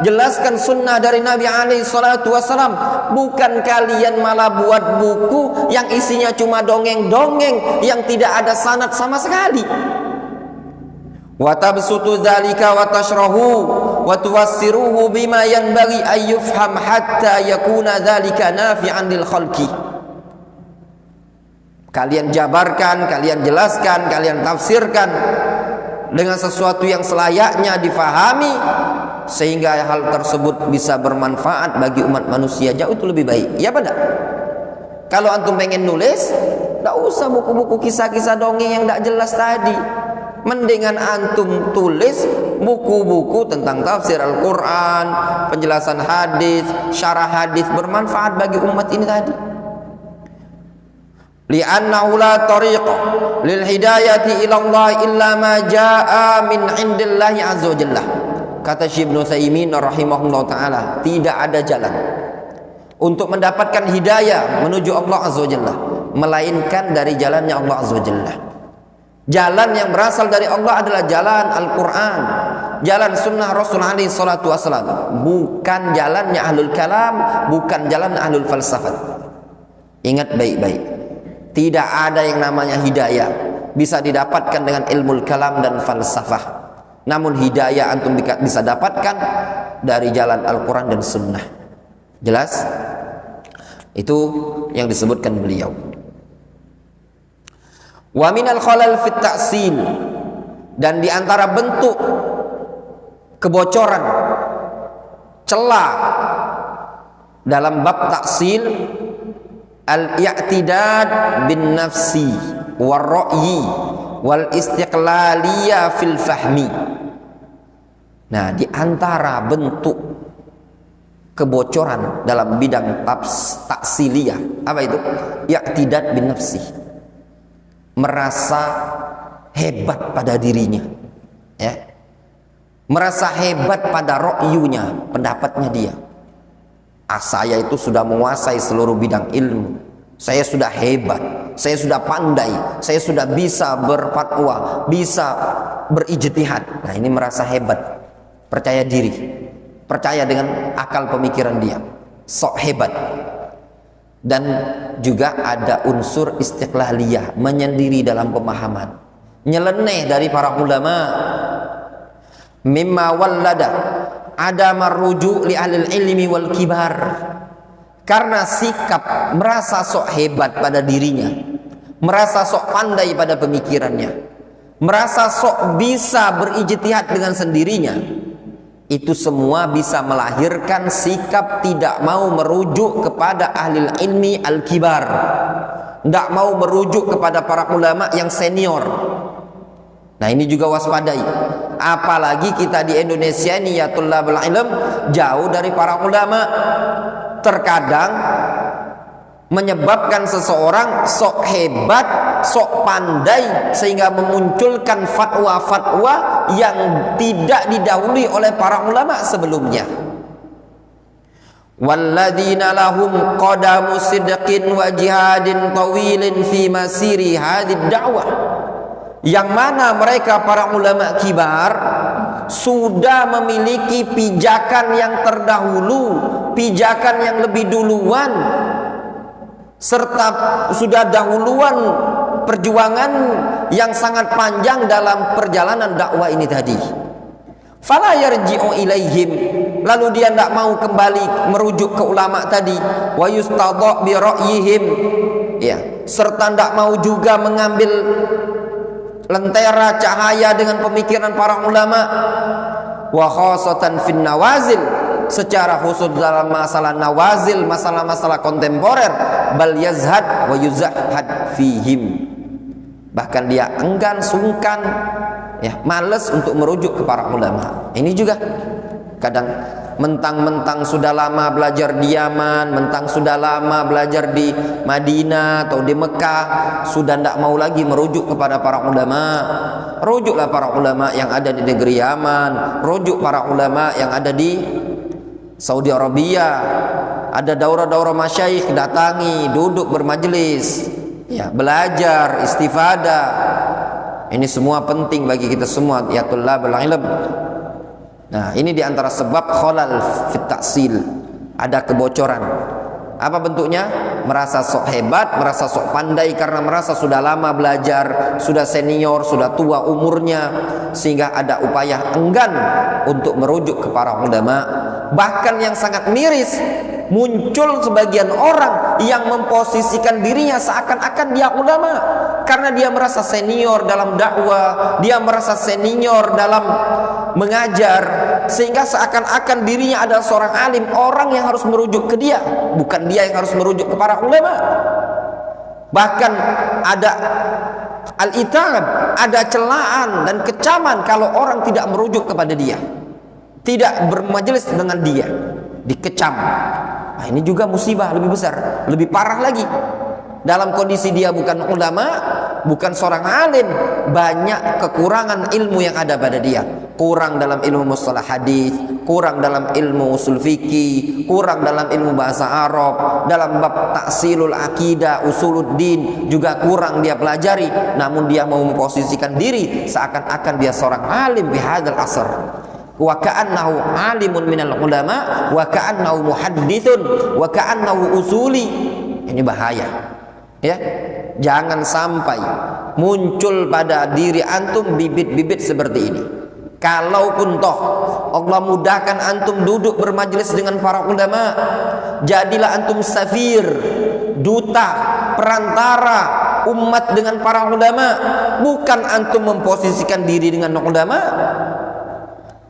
jelaskan sunnah dari Nabi alaihi salatu wasalam. Bukan kalian malah buat buku yang isinya cuma dongeng-dongeng yang tidak ada sanad sama sekali. Wa tabsutu dzalika wa tashrahu wa tuwassiruhu bima yanbaghi an yufham hatta yakuna dzalika nafi'an lil khalqi. Kalian jabarkan, kalian jelaskan, kalian tafsirkan dengan sesuatu yang selayaknya difahami, sehingga hal tersebut bisa bermanfaat bagi umat manusia. Jauh itu lebih baik. Ya pada. Kalau antum pengen nulis, tidak usah buku-buku kisah-kisah dongeng yang tidak jelas tadi. Mendingan antum tulis buku-buku tentang tafsir Al-Quran, penjelasan hadis, syarah hadis, bermanfaat bagi umat ini tadi. Li'annahu la tariqa lil hidayati ila Allah illa ma jaa min indillahi azza wa jalla. Kata Syekh Ibnu Utsaimin rahimahullah taala, tidak ada jalan untuk mendapatkan hidayah menuju Allah azza wa jalla melainkan dari jalannya Allah azza wa jalla. Jalan yang berasal dari Allah adalah jalan Al-Quran, jalan sunnah Rasul alaihi salatu wassalam, bukan jalannya ahlul kalam, bukan jalan ahlul falsafat. Ingat baik-baik, tidak ada yang namanya hidayah bisa didapatkan dengan ilmu kalam dan falsafah. Namun hidayah antum bisa dapatkan dari jalan Al-Quran dan Sunnah. Jelas? Itu yang disebutkan beliau. Wa minal khalal fit ta'sil, dan di antara bentuk kebocoran, celah dalam bab ta'sil, al-i'tidad bin nafsi wal ra'yi wal istiqlaliyah fil fahmi. Nah, di antara bentuk kebocoran dalam bidang taksiliyah, apa itu? I'tidad bin nafsi, merasa hebat pada dirinya, ya, merasa hebat pada ra'yunya, pendapatnya dia. Saya itu sudah menguasai seluruh bidang ilmu, saya sudah hebat, saya sudah pandai, saya sudah bisa berfatwa, bisa berijtihad. Nah, ini merasa hebat, percaya diri, percaya dengan akal pemikiran dia, sok hebat. Dan juga ada unsur istiqlaliyah, menyendiri dalam pemahaman, nyeleneh dari para ulama. Mimma wallada ada maruju li ahlil ilmi wal kibar, karena sikap merasa sok hebat pada dirinya, merasa sok pandai pada pemikirannya, merasa sok bisa berijtihad dengan sendirinya. Itu semua bisa melahirkan sikap tidak mau merujuk kepada ahlil ilmi al-kibar, tidak mau merujuk kepada para ulama yang senior. Nah, ini juga waspadai. Apalagi kita di Indonesia ini ya tullabul ilm, jauh dari para ulama. Terkadang menyebabkan seseorang sok hebat, sok pandai, sehingga memunculkan fatwa-fatwa yang tidak didahului oleh para ulama sebelumnya. Walladzina lahum qadamu sidqin wa jihadin tawilin fi masiri hadhihi da'wah, yang mana mereka para ulama kibar sudah memiliki pijakan yang terdahulu, pijakan yang lebih duluan, serta sudah dahuluan perjuangan yang sangat panjang dalam perjalanan dakwah ini tadi. Fala yarji'u ilaihim, lalu dia tidak mau kembali merujuk ke ulama tadi. Wa yustadha bi ra'yihim, ya, serta tidak mau juga mengambil lentera cahaya dengan pemikiran para ulama. Wa khasatan fin nawazil, secara khusus dalam masalah nawazil, masalah-masalah kontemporer. Bal yazhad wa yuzahhad fihim, bahkan dia enggan, sungkan, ya, malas untuk merujuk ke para ulama. Ini juga kadang mentang-mentang sudah lama belajar di Yaman, mentang sudah lama belajar di Madinah atau di Mekah, sudah tidak mau lagi merujuk kepada para ulama. Rujuklah para ulama yang ada di negeri Yaman, rujuk para ulama yang ada di Saudi Arabia. Ada daurah-daurah masyayikh, datangi, duduk bermajelis, ya, belajar, istifadah. Ini semua penting bagi kita semua, ya tullabul ilm. Nah, ini diantara sebab khalal fit ta'sil, ada kebocoran. Apa bentuknya? Merasa sok hebat, merasa sok pandai karena merasa sudah lama belajar, sudah senior, sudah tua umurnya, sehingga ada upaya enggan untuk merujuk ke para ulama. Bahkan yang sangat miris, muncul sebagian orang yang memposisikan dirinya seakan-akan dia ulama karena dia merasa senior dalam dakwah, dia merasa senior dalam mengajar, sehingga seakan-akan dirinya adalah seorang alim, orang yang harus merujuk ke dia, bukan dia yang harus merujuk ke para ulama. Bahkan ada al-itab, ada celaan dan kecaman kalau orang tidak merujuk kepada dia, tidak bermajelis dengan dia, dikecam. Nah, ini juga musibah lebih besar, lebih parah lagi. Dalam kondisi dia bukan ulama, bukan seorang alim, banyak kekurangan ilmu yang ada pada dia. Kurang dalam ilmu mustalah hadis, kurang dalam ilmu usul fikih, kurang dalam ilmu bahasa Arab, dalam bab ta'silul akidah, usuluddin juga kurang dia pelajari. Namun dia mau memposisikan diri seakan-akan dia seorang alim di hadzal asr. Wa ka'annahu alimun minal ulama wa ka'annahu muhaddithun wa ka'annahu usuli. Ini bahaya, ya. Jangan sampai muncul pada diri antum bibit-bibit seperti ini. Kalaupun toh Allah mudahkan antum duduk bermajelis dengan para ulama, jadilah antum safir, duta, perantara umat dengan para ulama, bukan antum memposisikan diri dengan ulama.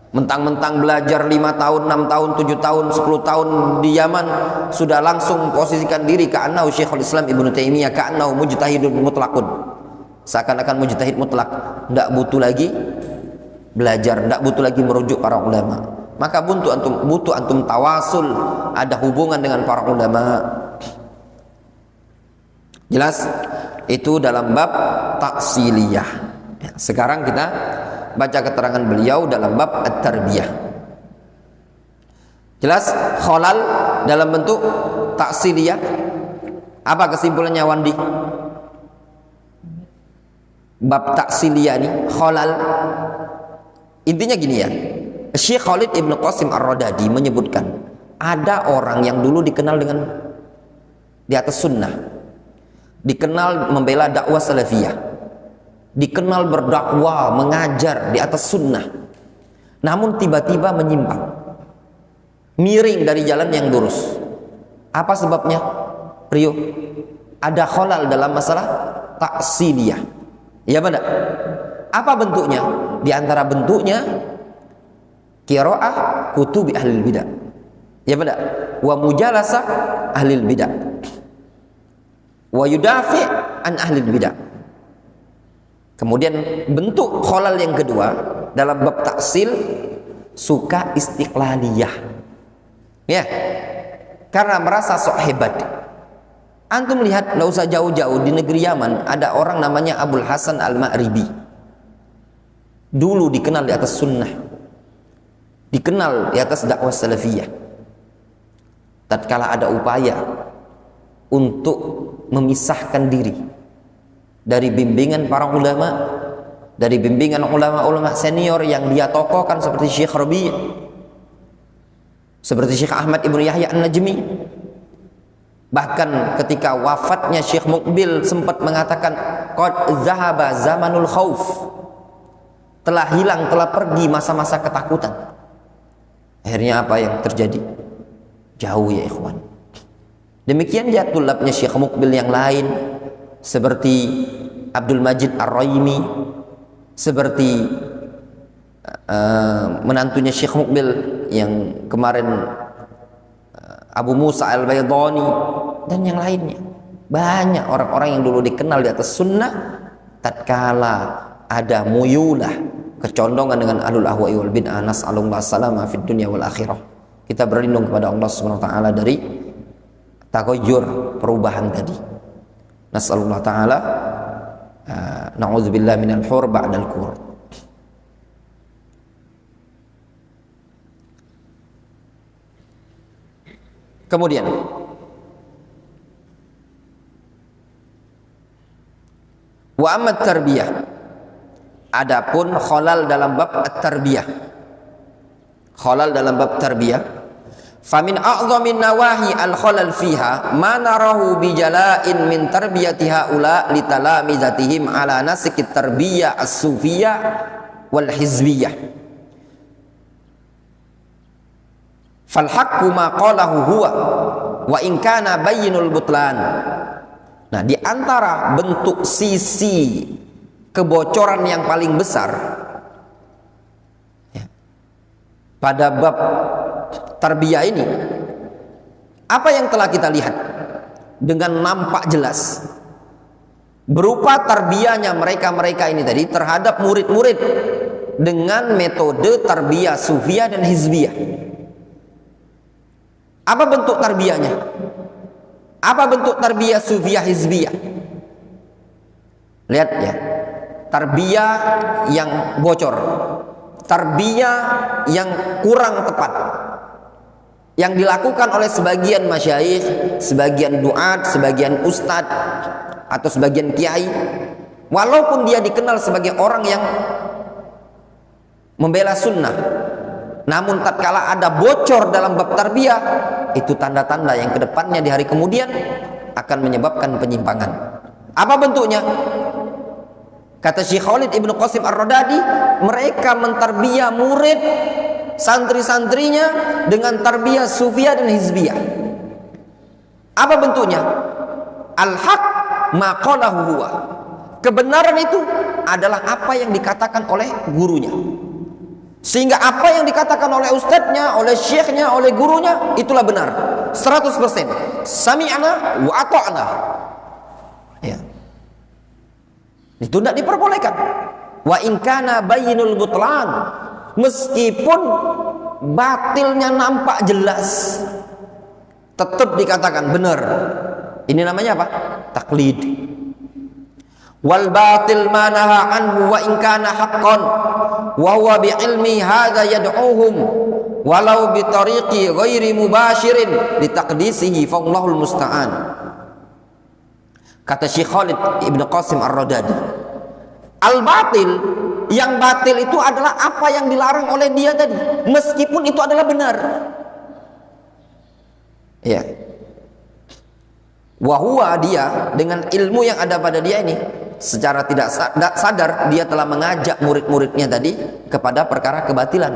Mentang-mentang belajar 5 tahun, 6 tahun, 7 tahun, 10 tahun di Yaman, sudah langsung posisikan diri ka'annahu Syekhul Islam Ibnu Taimiyah, ka'annahu mujtahidun mutlaqun, seakan-akan mujtahid mutlak, tidak butuh lagi belajar, tidak butuh lagi merujuk para ulama. Maka butuh antum tawasul, ada hubungan dengan para ulama. Jelas? Itu dalam bab taksiliyah. Sekarang kita baca keterangan beliau dalam bab at-tarbiyah. Jelas? Khalal dalam bentuk taksiliyah. Apa kesimpulannya, Wandi? Bab taksiliyah ini khalal, intinya gini ya. Syekh Khalid Ibn Qasim Ar-Radadi menyebutkan ada orang yang dulu dikenal dengan di atas sunnah, dikenal membela dakwah salafiyah, dikenal berdakwah, mengajar di atas sunnah, namun tiba-tiba menyimpang, miring dari jalan yang lurus. Apa sebabnya? Rio, ada khalal dalam masalah taksiliyah. Ya benar. Apa bentuknya? Di antara bentuknya qiraah kutubi ahlil bidah. Ya benar. Wa mujalasah ahlil bidah. Wa yudafi an ahlil bidah. Kemudian bentuk khalal yang kedua dalam bab taksil, suka istiqlaliyah. Ya. Karena merasa sok hebat. Antum lihat, tidak usah jauh-jauh, di negeri Yaman ada orang namanya Abul Hasan Al-Ma'ribi. Dulu dikenal di atas sunnah, dikenal di atas dakwah salafiyah. Tatkala ada upaya untuk memisahkan diri dari bimbingan para ulama, dari bimbingan ulama-ulama senior yang dia tokohkan seperti Syekh Rabi', seperti Syekh Ahmad Ibnu Yahya An-Najmi, Bahkan ketika wafatnya Syekh Mukbil sempat mengatakan qad zahaba zamanul khauf, telah hilang, telah pergi masa-masa ketakutan. Akhirnya apa yang terjadi? Jauh ya ikhwan. Demikian dia tulabnya Syekh Mukbil yang lain, seperti Abdul Majid Ar-Raimi, seperti menantunya Syekh Mukbil yang kemarin Abu Musa Al-Baydhani, dan yang lainnya. Banyak orang-orang yang dulu dikenal di atas sunnah, tatkala ada muyulah, kecondongan dengan ahlul ahwa'i wal bid'ah, nas'alullah salama fid dunya wal akhirah. Kita berlindung kepada Allah Subhanahu wa taala dari taghayyur, perubahan tadi. Nas'alullah taala na'udzubillah minal hur ba'dal kur. Kemudian wa ammat tarbiyah, adapun khalal dalam bab at-tarbiyah, khalal dalam bab tarbiyah, famin a'dhamin nawahi al-khalal fiha ma narahu bijala'in min tarbiyati haula litalamizatihim ala nasikit tarbiyah as-sufiyah wal hizbiyah. Fal haqqu ma qalahu huwa wa in kana bayyinul butlan. Nah, di antara bentuk sisi kebocoran yang paling besar ya, pada bab tarbiyah ini, apa yang telah kita lihat dengan nampak jelas berupa tarbiyahnya mereka-mereka ini tadi terhadap murid-murid dengan metode tarbiyah sufiyah dan hizbiyah. Apa bentuk tarbiyahnya? Apa bentuk tarbiyah sufiyah hizbiyah? Lihat ya, tarbiyah yang bocor, tarbiyah yang kurang tepat, yang dilakukan oleh sebagian masyayikh, sebagian duat, sebagian ustadz atau sebagian kiai, walaupun dia dikenal sebagai orang yang membela sunnah, namun tatkala ada bocor dalam bab tarbiyah, itu tanda-tanda yang kedepannya di hari kemudian akan menyebabkan penyimpangan. Apa bentuknya? Kata Syekh Khalid Ibnu Qasim Ar-Radadi, mereka mentarbiyah murid santri-santrinya dengan tarbiyah sufiyah dan hizbiyah. Apa bentuknya? Al-haq ma qalahu huwa. Kebenaran itu adalah apa yang dikatakan oleh gurunya. Sehingga apa yang dikatakan oleh ustadznya, oleh syekhnya, oleh gurunya, itulah benar 100%. Sami'na wa ata'na. Ya. Itu tidak diperbolehkan. Wa in kana bayyinul butlan, meskipun batilnya nampak jelas, tetap dikatakan benar. Ini namanya apa? Taklid. Wal batil manaha anhu wa in kana haqqan wa huwa bi ilmi hadza yad'uhum walau bi tariqi ghairi mubashirin li taqdisihi fa Allahul musta'an. Kata Syekh Khalid Ibnu Qasim Ar-Radadi, al batil, yang batil itu adalah apa yang dilarang oleh dia tadi, meskipun itu adalah benar. Ya. Wa huwa, dia dengan ilmu yang ada pada dia ini, secara tidak sadar dia telah mengajak murid-muridnya tadi kepada perkara kebatilan,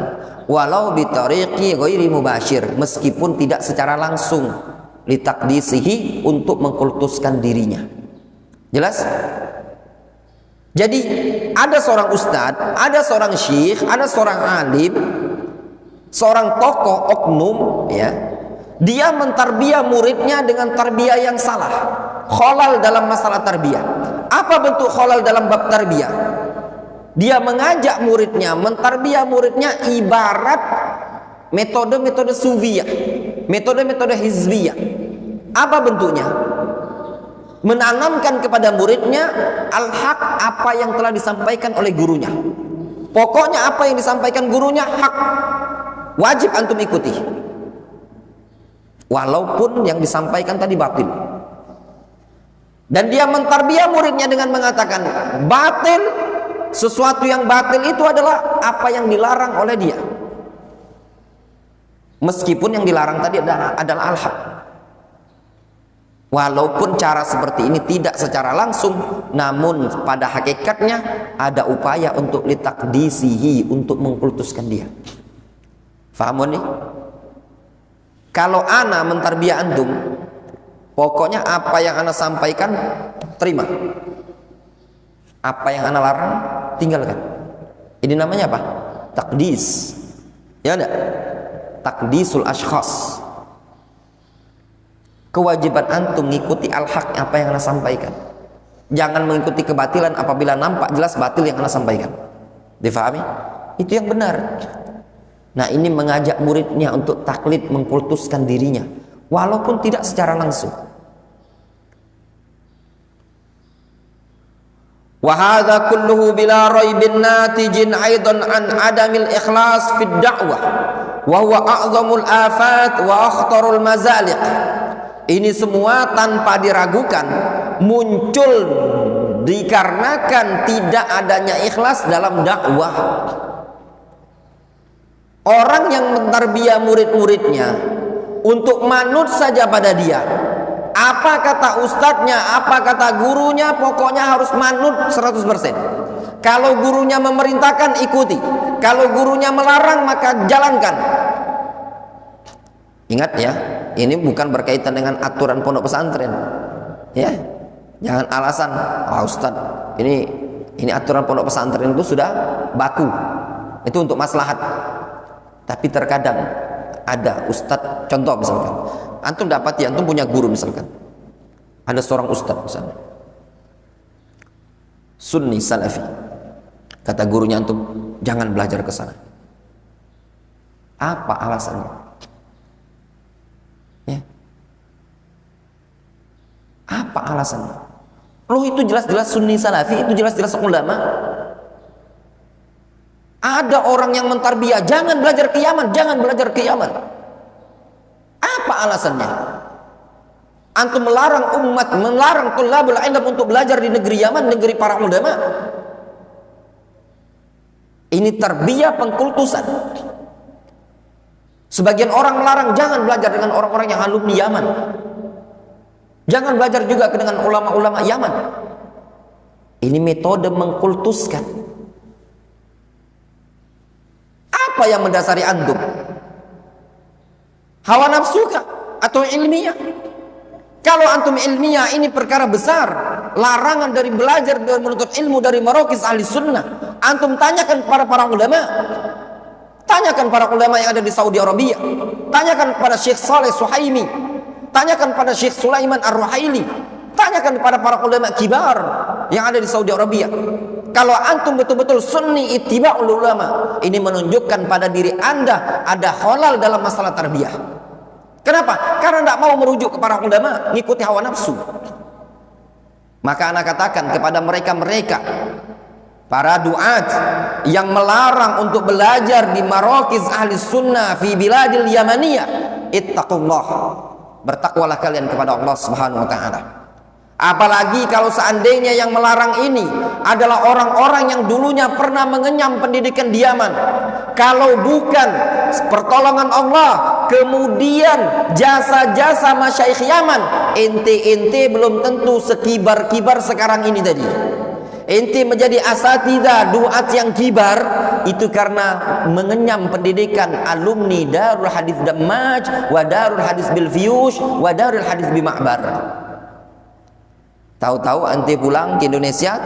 walau bi tariqi ghairi mubashir, meskipun tidak secara langsung, litakdisihi, untuk mengkultuskan dirinya. Jelas? Jadi ada seorang ustadz, ada seorang syekh, ada seorang alim, seorang tokoh oknum, ya, dia mentarbiyah muridnya dengan tarbiyah yang salah, khalal dalam masalah tarbiyah. Apa bentuk khalal dalam bab tarbiyah? Dia mengajak muridnya, mentarbiyah muridnya ibarat metode-metode sufiyah, metode-metode hizbiyah. Apa bentuknya? Menanamkan kepada muridnya al-haq, apa yang telah disampaikan oleh gurunya. Pokoknya apa yang disampaikan gurunya hak, wajib antum ikuti, walaupun yang disampaikan tadi batil. Dan dia mentarbiyah muridnya dengan mengatakan batil, sesuatu yang batil itu adalah apa yang dilarang oleh dia, meskipun yang dilarang tadi adalah al-haq. Walaupun cara seperti ini tidak secara langsung, namun pada hakikatnya ada upaya untuk litakdisihi, untuk mengkultuskan dia. Faham nih? Kalau ana mentarbiyah antum, pokoknya apa yang ana sampaikan terima, apa yang ana larang tinggalkan. Ini namanya apa? Takdis. Ya enggak? Takdisul ashkhas. Kewajiban antum mengikuti al-haq, apa yang ana sampaikan. Jangan mengikuti kebatilan apabila nampak jelas batil yang ana sampaikan. Difahami? Itu yang benar. Nah, ini mengajak muridnya untuk taklid, mengkultuskan dirinya walaupun tidak secara langsung. Wa hadza kulluhu bila raibin natijin aidan an adamil ikhlas fid da'wah wa huwa a'zamul afat wa akhtarul mazaliq. Ini semua tanpa diragukan muncul dikarenakan tidak adanya ikhlas dalam dakwah. Orang yang mentarbiyah murid-muridnya untuk manut saja pada dia, apa kata ustadznya, apa kata gurunya, pokoknya harus manut 100%. Kalau gurunya memerintahkan, ikuti. Kalau gurunya melarang, maka jalankan. Ingat ya, ini bukan berkaitan dengan aturan pondok pesantren. Ya, jangan alasan, ustadz, ini aturan pondok pesantren itu sudah baku. Itu untuk maslahat. Tapi terkadang ada ustadz, contoh misalkan, antum dapati, antum punya guru misalkan, ada seorang ustadz misalnya, Sunni Salafi, kata gurunya antum jangan belajar ke sana. Apa alasannya? Ya. Apa alasannya? Loh, itu jelas-jelas Sunni Salafi, itu jelas-jelas ulama. Ada orang yang mentarbiyah, jangan belajar ke Yaman, jangan belajar ke Yaman. Apa alasannya? Antum melarang umat, melarang tulabul ilm untuk belajar di negeri Yaman, negeri para ulama. Ini tarbiyah pengkultusan. Sebagian orang melarang jangan belajar dengan orang-orang yang alumni Yaman. Jangan belajar juga dengan ulama-ulama Yaman. Ini metode mengkultuskan. Apa yang mendasari antum? Hawa nafsu kah? Atau ilmiah? Kalau antum ilmiah, ini perkara besar, larangan dari belajar dan menuntut ilmu dari marokis ahli sunnah. Antum tanyakan kepada para ulama, tanyakan para ulama yang ada di Saudi Arabia, tanyakan kepada Syekh Saleh Suhaimi, tanyakan pada Syekh Sulaiman Ar-Ruhaili, tanyakan kepada para ulama kibar yang ada di Saudi Arabia. Kalau antum betul-betul sunni ittiba'ul ulama, ini menunjukkan pada diri anda ada khalal dalam masalah tarbiyah. Kenapa? Karena tidak mau merujuk ke para ulama, ngikuti hawa nafsu. Maka anak katakan kepada mereka-mereka, para duat yang melarang untuk belajar di marokis ahli sunnah fi biladil yamaniyah, ittaqullah, bertakwalah kalian kepada Allah Subhanahu wa ta'ala. Apalagi kalau seandainya yang melarang ini adalah orang-orang yang dulunya pernah mengenyam pendidikan di Yaman. Kalau bukan pertolongan Allah, kemudian jasa-jasa masyaikh Yaman, ente belum tentu sekibar-kibar sekarang ini tadi. Ente menjadi asatidzah duat yang kibar itu karena mengenyam pendidikan alumni Darul Hadis Dammaj wa Darul Hadis Bilfiyush wa Darul Hadis Bima'bar. Tahu-tahu ente pulang ke Indonesia,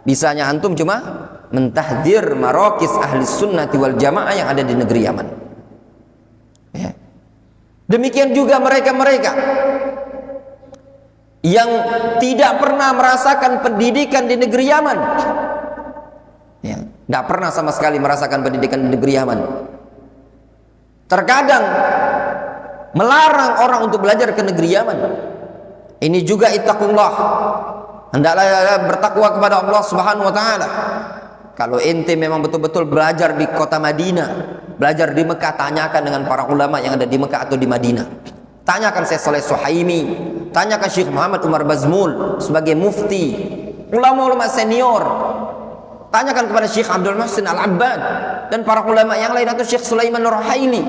bisanya antum cuma mentahdir marokis ahli sunnati wal jamaah yang ada di negeri Yaman. Ya. Demikian juga mereka-mereka yang tidak pernah merasakan pendidikan di negeri Yaman. Ya, tidak pernah sama sekali merasakan pendidikan di negeri Yaman. Terkadang melarang orang untuk belajar ke negeri Yaman. Ini juga ittaqullah. Hendaklah bertakwa kepada Allah Subhanahu wa taala. Kalau ente memang betul-betul belajar di kota Madinah, belajar di Mekah, tanyakan dengan para ulama yang ada di Mekah atau di Madinah. Tanyakan Syekh Saleh Suhaimi, tanyakan Syekh Muhammad Umar Bazmul sebagai mufti, ulama-ulama senior. Tanyakan kepada Syekh Abdul Muhsin Al-Abbad dan para ulama yang lain, atau Syekh Sulaiman Ar-Ruhaili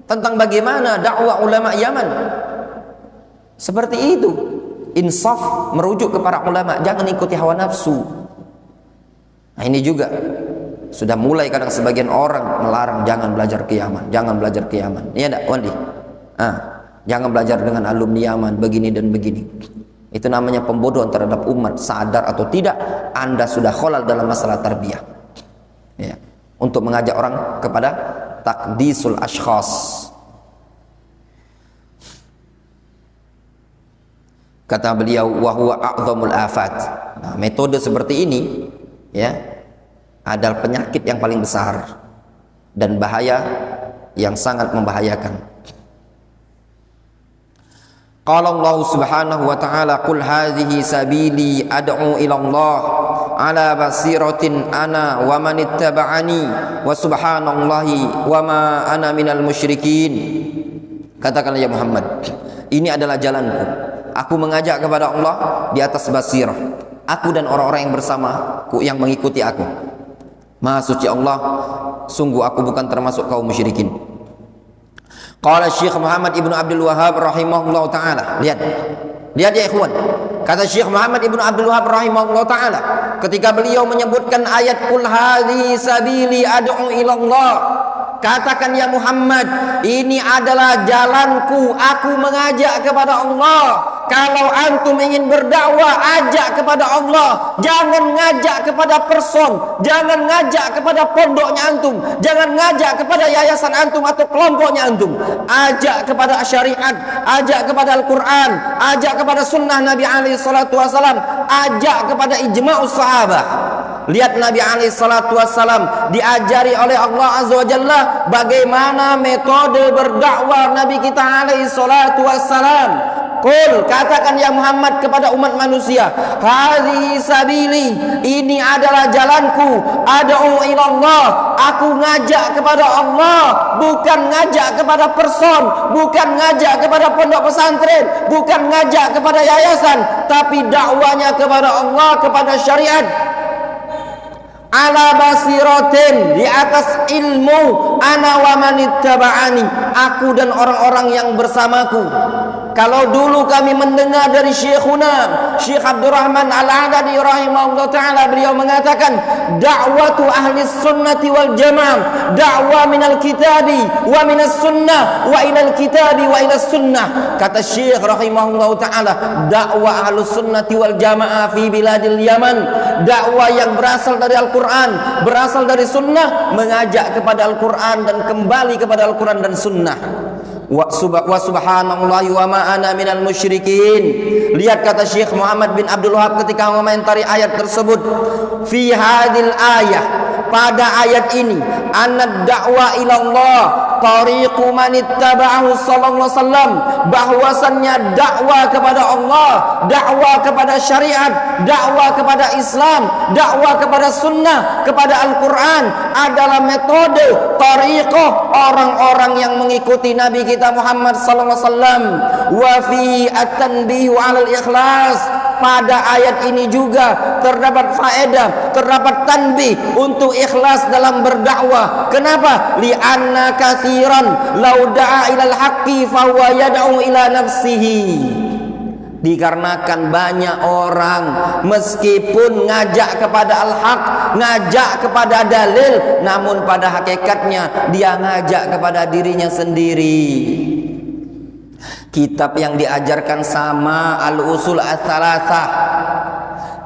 tentang bagaimana dakwah ulama Yaman. Seperti itu. Insaf merujuk kepada ulama, jangan ikuti hawa nafsu. Nah, ini juga sudah mulai kadang sebagian orang melarang jangan belajar ke Yaman, jangan belajar ke Yaman. Iya enggak, Wandi? Jangan belajar dengan alumni Yaman begini dan begini. Itu namanya pembodohan terhadap umat, sadar atau tidak Anda sudah khalal dalam masalah tarbiyah. Ya, untuk mengajak orang kepada takdisul ashkhas. Kata beliau, wa huwa a'dhamul afat. Nah, metode seperti ini ya adalah penyakit yang paling besar dan bahaya yang sangat membahayakan. Qala Allah Subhanahu wa ta'ala, qul hadhihi sabili ad'u ila Allah ala basiratin ana wa man ittaba'ani wa subhanallahi wa ma ana minal musyrikin. Katakanlah ya Muhammad, ini adalah jalanku. Aku mengajak kepada Allah di atas basirah. Aku dan orang-orang yang bersamaku yang mengikuti aku. Maha suci Allah, sungguh aku bukan termasuk kaum musyrikin. Qala Syekh Muhammad Ibnu Abdul Wahhab rahimahullah ta'ala. Lihat ya ikhwan. Kata Syekh Muhammad Ibnu Abdul Wahhab rahimahullah ta'ala, ketika beliau menyebutkan ayat qul hadhi sabili ad'u ilallah, katakan ya Muhammad, ini adalah jalanku, aku mengajak kepada Allah. Kalau antum ingin berdakwah, ajak kepada Allah. Jangan ngajak kepada person, jangan ngajak kepada pondoknya antum, jangan ngajak kepada yayasan antum atau kelompoknya antum. Ajak kepada syariat, ajak kepada Al-Quran, ajak kepada sunnah Nabi alaihi salatu wasalam, ajak kepada ijma'us sahabah. Lihat Nabi alaihi salatu wasalam diajari oleh Allah azza wa jalla bagaimana metode berdakwah Nabi kita alaihi salatu wasalam. Qul, katakan ya Muhammad kepada umat manusia, hadhihi sabili, ini adalah jalanku, ad'u ilallah, aku ngajak kepada Allah, bukan ngajak kepada person, bukan ngajak kepada pondok pesantren, bukan ngajak kepada yayasan, tapi dakwanya kepada Allah, kepada syariat. Ala basiratin, di atas ilmu, ana wa manittaba'ani, aku dan orang-orang yang bersamaku. Kalau dulu kami mendengar dari Syekhuna Syekh Abdurrahman Al-Adadi rahimahullah ta'ala, beliau mengatakan da'watu ahli sunnati wal jamaah, da'wah minal kitabi wa minas sunnah wa ilal kitabi wa ilas sunnah. Kata Syekh rahimahullah ta'ala, dakwah ahli sunnati wal jamaah fi biladil Yaman, dakwah yang berasal dari Al-Quran, berasal dari sunnah, mengajak kepada Al-Quran dan kembali kepada Al-Quran dan sunnah. Wa subhanallahi wa ma ana minal musyrikin. Lihat kata Syekh Muhammad bin Abdul Wahhab ketika mengomentari ayat tersebut, fi hadhil ayah, pada ayat ini, anna da'wa ilallah tariqu man ittaba'ahu sallallahu alaihi wasallam, bahwasannya dakwah kepada Allah, dakwah kepada syariat, dakwah kepada Islam, dakwah kepada sunnah, kepada Al-Quran adalah metode tariqah orang-orang yang mengikuti Nabi kita Muhammad sallallahu alaihi wasallam. Wa fi at-tanbih 'ala al-ikhlas, pada ayat ini juga terdapat faedah, terdapat tanbih untuk ikhlas dalam berdakwah. Kenapa? Li'anna katsiran law da'a ilal haqqi fa huwa yad'u ila nafsihi. Dikarenakan banyak orang meskipun ngajak kepada al-haq, ngajak kepada dalil, namun pada hakikatnya dia ngajak kepada dirinya sendiri. Kitab yang diajarkan sama al-usul ats-tsalatsah,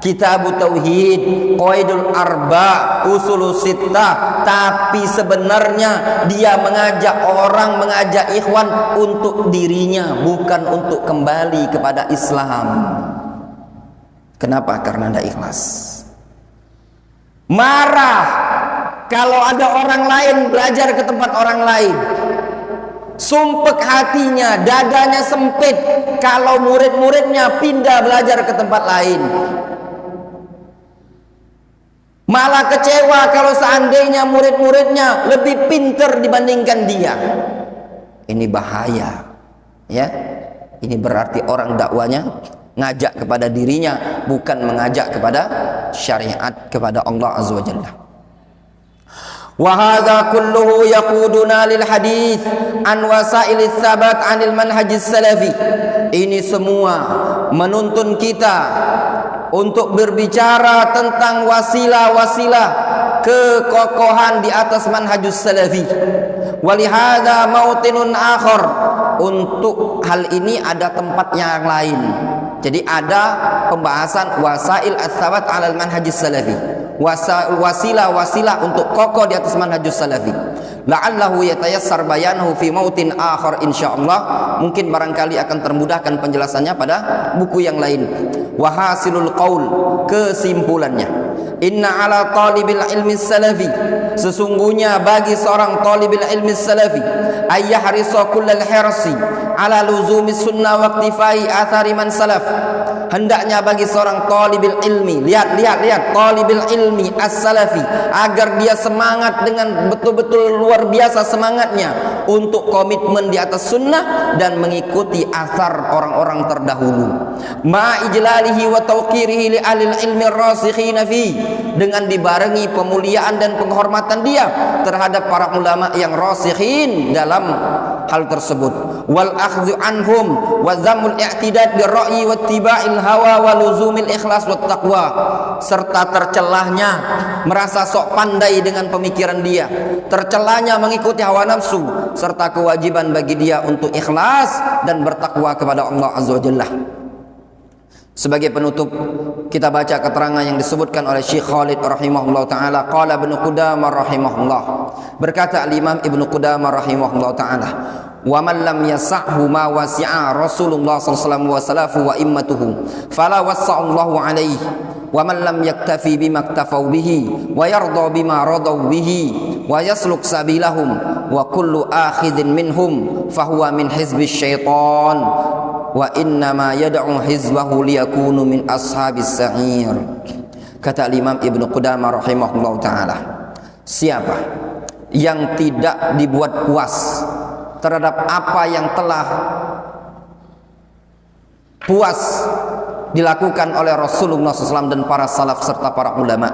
Kitab Tauhid, Qaidul Arba, Usul Sittah, tapi sebenarnya dia mengajak orang, mengajak ikhwan untuk dirinya, bukan untuk kembali kepada Islam. Kenapa? Karena tidak ikhlas. Marah kalau ada orang lain belajar ke tempat orang lain. Sumpek hatinya, dadanya sempit kalau murid-muridnya pindah belajar ke tempat lain. Malah kecewa kalau seandainya murid-muridnya lebih pintar dibandingkan dia. Ini bahaya, ya. Ini berarti orang dakwanya ngajak kepada dirinya, bukan mengajak kepada syariat, kepada Allah Azza wa Jalla. Wa hadza kulluhu yaquduna lil hadits an wasail tsabat anil manhaj salafi. Ini semua menuntun kita untuk berbicara tentang wasilah-wasilah kekokohan di atas manhajus salafi. Walihada mautinun akhar, untuk hal ini ada tempatnya yang lain. Jadi ada pembahasan wasail as-sabat 'alal manhajis salafi, wasilah-wasilah untuk kokoh di atas manhajus salafi. La'allahu yatayassar bayanuhu fi mautin akhar insyaallah. Mungkin barangkali akan termudahkan penjelasannya pada buku yang lain. Wa hasilul qaul, kesimpulannya, inna ala talibil ilmi salafi, sesungguhnya bagi seorang talibil ilmi salafi, ayyahrisu kullal hirsi ala luzumi sunnah wa iktifai athari man salaf. Hendaknya bagi seorang talibil ilmi, lihat talibil ilmi as-salafi, agar dia semangat dengan betul-betul luar biasa semangatnya untuk komitmen di atas sunnah dan mengikuti athar orang-orang terdahulu. Ma ijlalihi wa tawqirihi li alil ilmi rasikhina fi, dengan dibarengi pemuliaan dan penghormatan dia terhadap para ulama yang rasikhin dalam hal tersebut. Wal akhdhu anhum wa dhammul i'tidad bir ra'yi wa ittiba'il hawa wa luzumil ikhlas wat taqwa, serta tercelahnya merasa sok pandai dengan pemikiran dia, tercelahnya mengikuti hawa nafsu, serta kewajiban bagi dia untuk ikhlas dan bertakwa kepada Allah Azza wa Jalla. Sebagai penutup, kita baca keterangan yang disebutkan oleh Syekh Khalid rahimahullah taala. Qala Ibnu Qudamah rahimahullah, berkata al-Imam Ibnu Qudamah rahimahullah taala, wa man lam yas'hu ma wasi'a Rasulullah sallallahu alaihi wasallam wa immatuhu fala wasa'allahu alaihi, wa man lam yaktafi bima iktafau bihi wa yarda bima radaw bihi wa yasluk sabilahum wa kullu akhidin minhum fahuwa min hizbi syaitan wa innama yad'u hizbahu liyakunu min ashabis sa'ir. Kata Imam Ibnu Qudamah rahimahullah taala, siapa yang tidak dibuat puas terhadap apa yang telah puas dilakukan oleh Rasulullah SAW dan para salaf serta para ulama,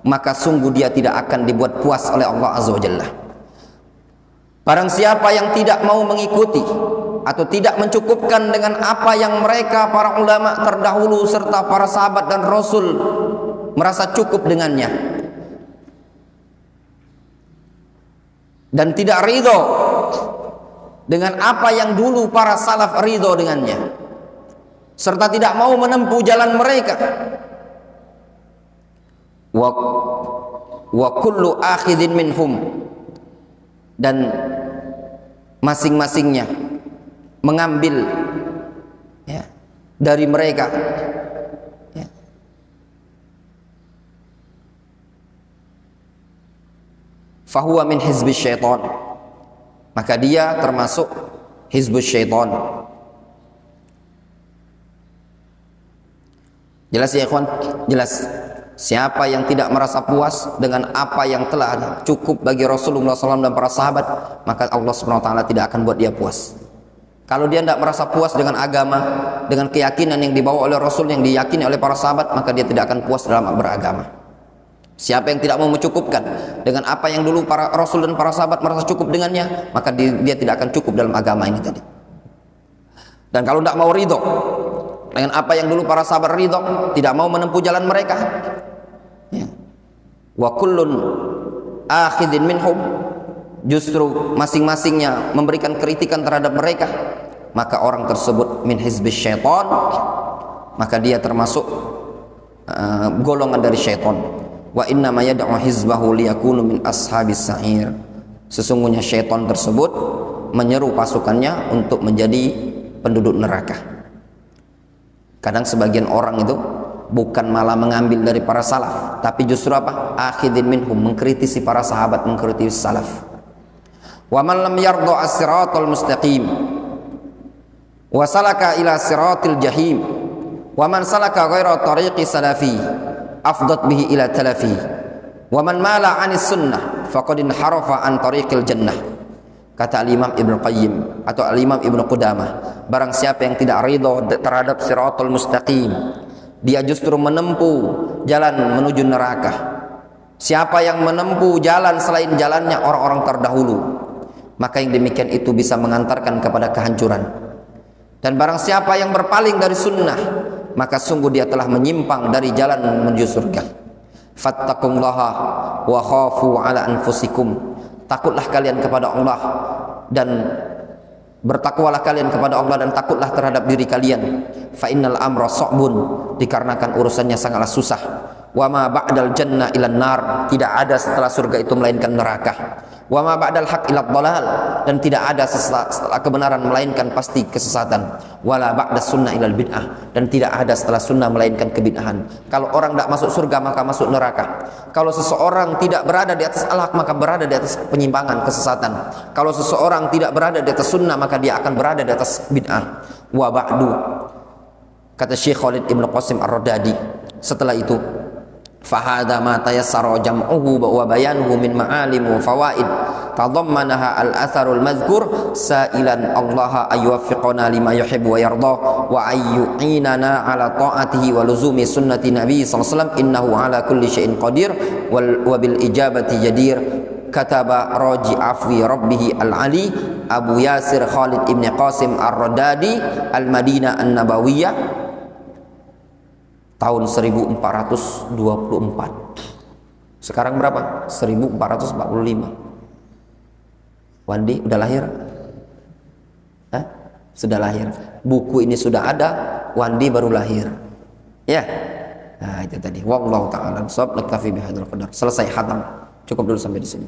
maka sungguh dia tidak akan dibuat puas oleh Allah Azza wa Jalla. Barang siapa yang tidak mau mengikuti atau tidak mencukupkan dengan apa yang mereka para ulama terdahulu serta para sahabat dan Rasul merasa cukup dengannya, dan tidak ridho dengan apa yang dulu para salaf ridho dengannya, serta tidak mau menempuh jalan mereka, wa kullu akhidin minhum, dan masing-masingnya mengambil ya, dari mereka ya, fahuwa min hizbi syaitan, maka dia termasuk hizbus syaitan. Jelas ya ikhwan? Jelas. Siapa yang tidak merasa puas dengan apa yang telah cukup bagi Rasulullah SAW dan para sahabat, maka Allah SWT tidak akan buat dia puas. Kalau dia tidak merasa puas dengan agama, dengan keyakinan yang dibawa oleh Rasul, yang diyakini oleh para sahabat, maka dia tidak akan puas dalam beragama. Siapa yang tidak mau mencukupkan dengan apa yang dulu para Rasul dan para sahabat merasa cukup dengannya, maka dia tidak akan cukup dalam agama ini tadi. Dan kalau tidak mau ridho dengan apa yang dulu para sahabat ridho, tidak mau menempuh jalan mereka ya, wa kullun akhidin minhum, justru masing-masingnya memberikan kritikan terhadap mereka, maka orang tersebut min hizbis syaitan, maka dia termasuk golongan dari syaitan. Wa inna ma yad'u hizbahu liyakunu min ashabis sa'ir, sesungguhnya syaitan tersebut menyeru pasukannya untuk menjadi penduduk neraka. Kadang sebagian orang itu bukan malah mengambil dari para salaf, tapi justru apa? Akhidin minhum, mengkritisi para sahabat, mengkritisi salaf. Wa man lam yarda as-siratal mustaqim wa salaka ila siratil jahim wa man salaka ghaira tariqi salafi afdat bihi ila talafi wa man mala 'anis sunnah faqad inharafa an tariqil jannah. Kata al-Imam Ibnu Qayyim atau al-Imam Ibnu Qudamah, barang siapa yang tidak ridho terhadap siratal mustaqim, dia justru menempuh jalan menuju neraka, Siapa yang menempuh jalan selain jalannya orang-orang terdahulu, maka yang demikian itu bisa mengantarkan kepada kehancuran. Dan barang siapa yang berpaling dari sunnah, maka sungguh dia telah menyimpang dari jalan menuju surga. Fattaqullaha wa khafu ala anfusikum. Takutlah kalian kepada Allah dan bertakwalah kalian kepada Allah dan takutlah terhadap diri kalian. Fa innal amra sa'bun, dikarenakan urusannya sangatlah susah. Wa ma ba'dal jannah ilan nar, tidak ada setelah surga itu melainkan neraka. Wa ma ba'dal haq ila dhalal, dan tidak ada setelah kebenaran melainkan pasti kesesatan. Wala ba'da sunnah ilal bid'ah, dan tidak ada setelah sunnah melainkan kebid'ahan. Kalau orang tidak masuk surga maka masuk neraka. Kalau seseorang tidak berada di atas al-haq maka berada di atas penyimpangan, kesesatan. Kalau seseorang tidak berada di atas sunnah maka dia akan berada di atas bid'ah. Wa ba'du, kata Syekh Khalid Ibn Qasim Ar-Radadi, setelah itu fahada ma tayassara jam'uhu wa bayanuhu min ma'alim wa fawaid tadammanaha al-atharul madhkur sa'ilan Allah ayyuwaffiqana lima yuhibbu wa yarda wa ayyu'inana ala ta'atihi wa luzumi sunnati nabi sallallahu alaihi wasallam innahu ala kulli syai'in qadir wa bil ijabati jadir. Kataba raji afwi rabbih al-ali Abu Yasir Khalid Ibn Qasim Ar-Radadi Al-Madinah An-Nabawiyah tahun 1424. Sekarang berapa? 1445. Wandi udah lahir? Hah? Sudah lahir. Buku ini sudah ada, Wandi baru lahir. Ya. Nah, itu tadi. Wallahu ta'ala shawab. Naktafi bihadzal qadar. Selesai khatam. Cukup dulu sampai di sini.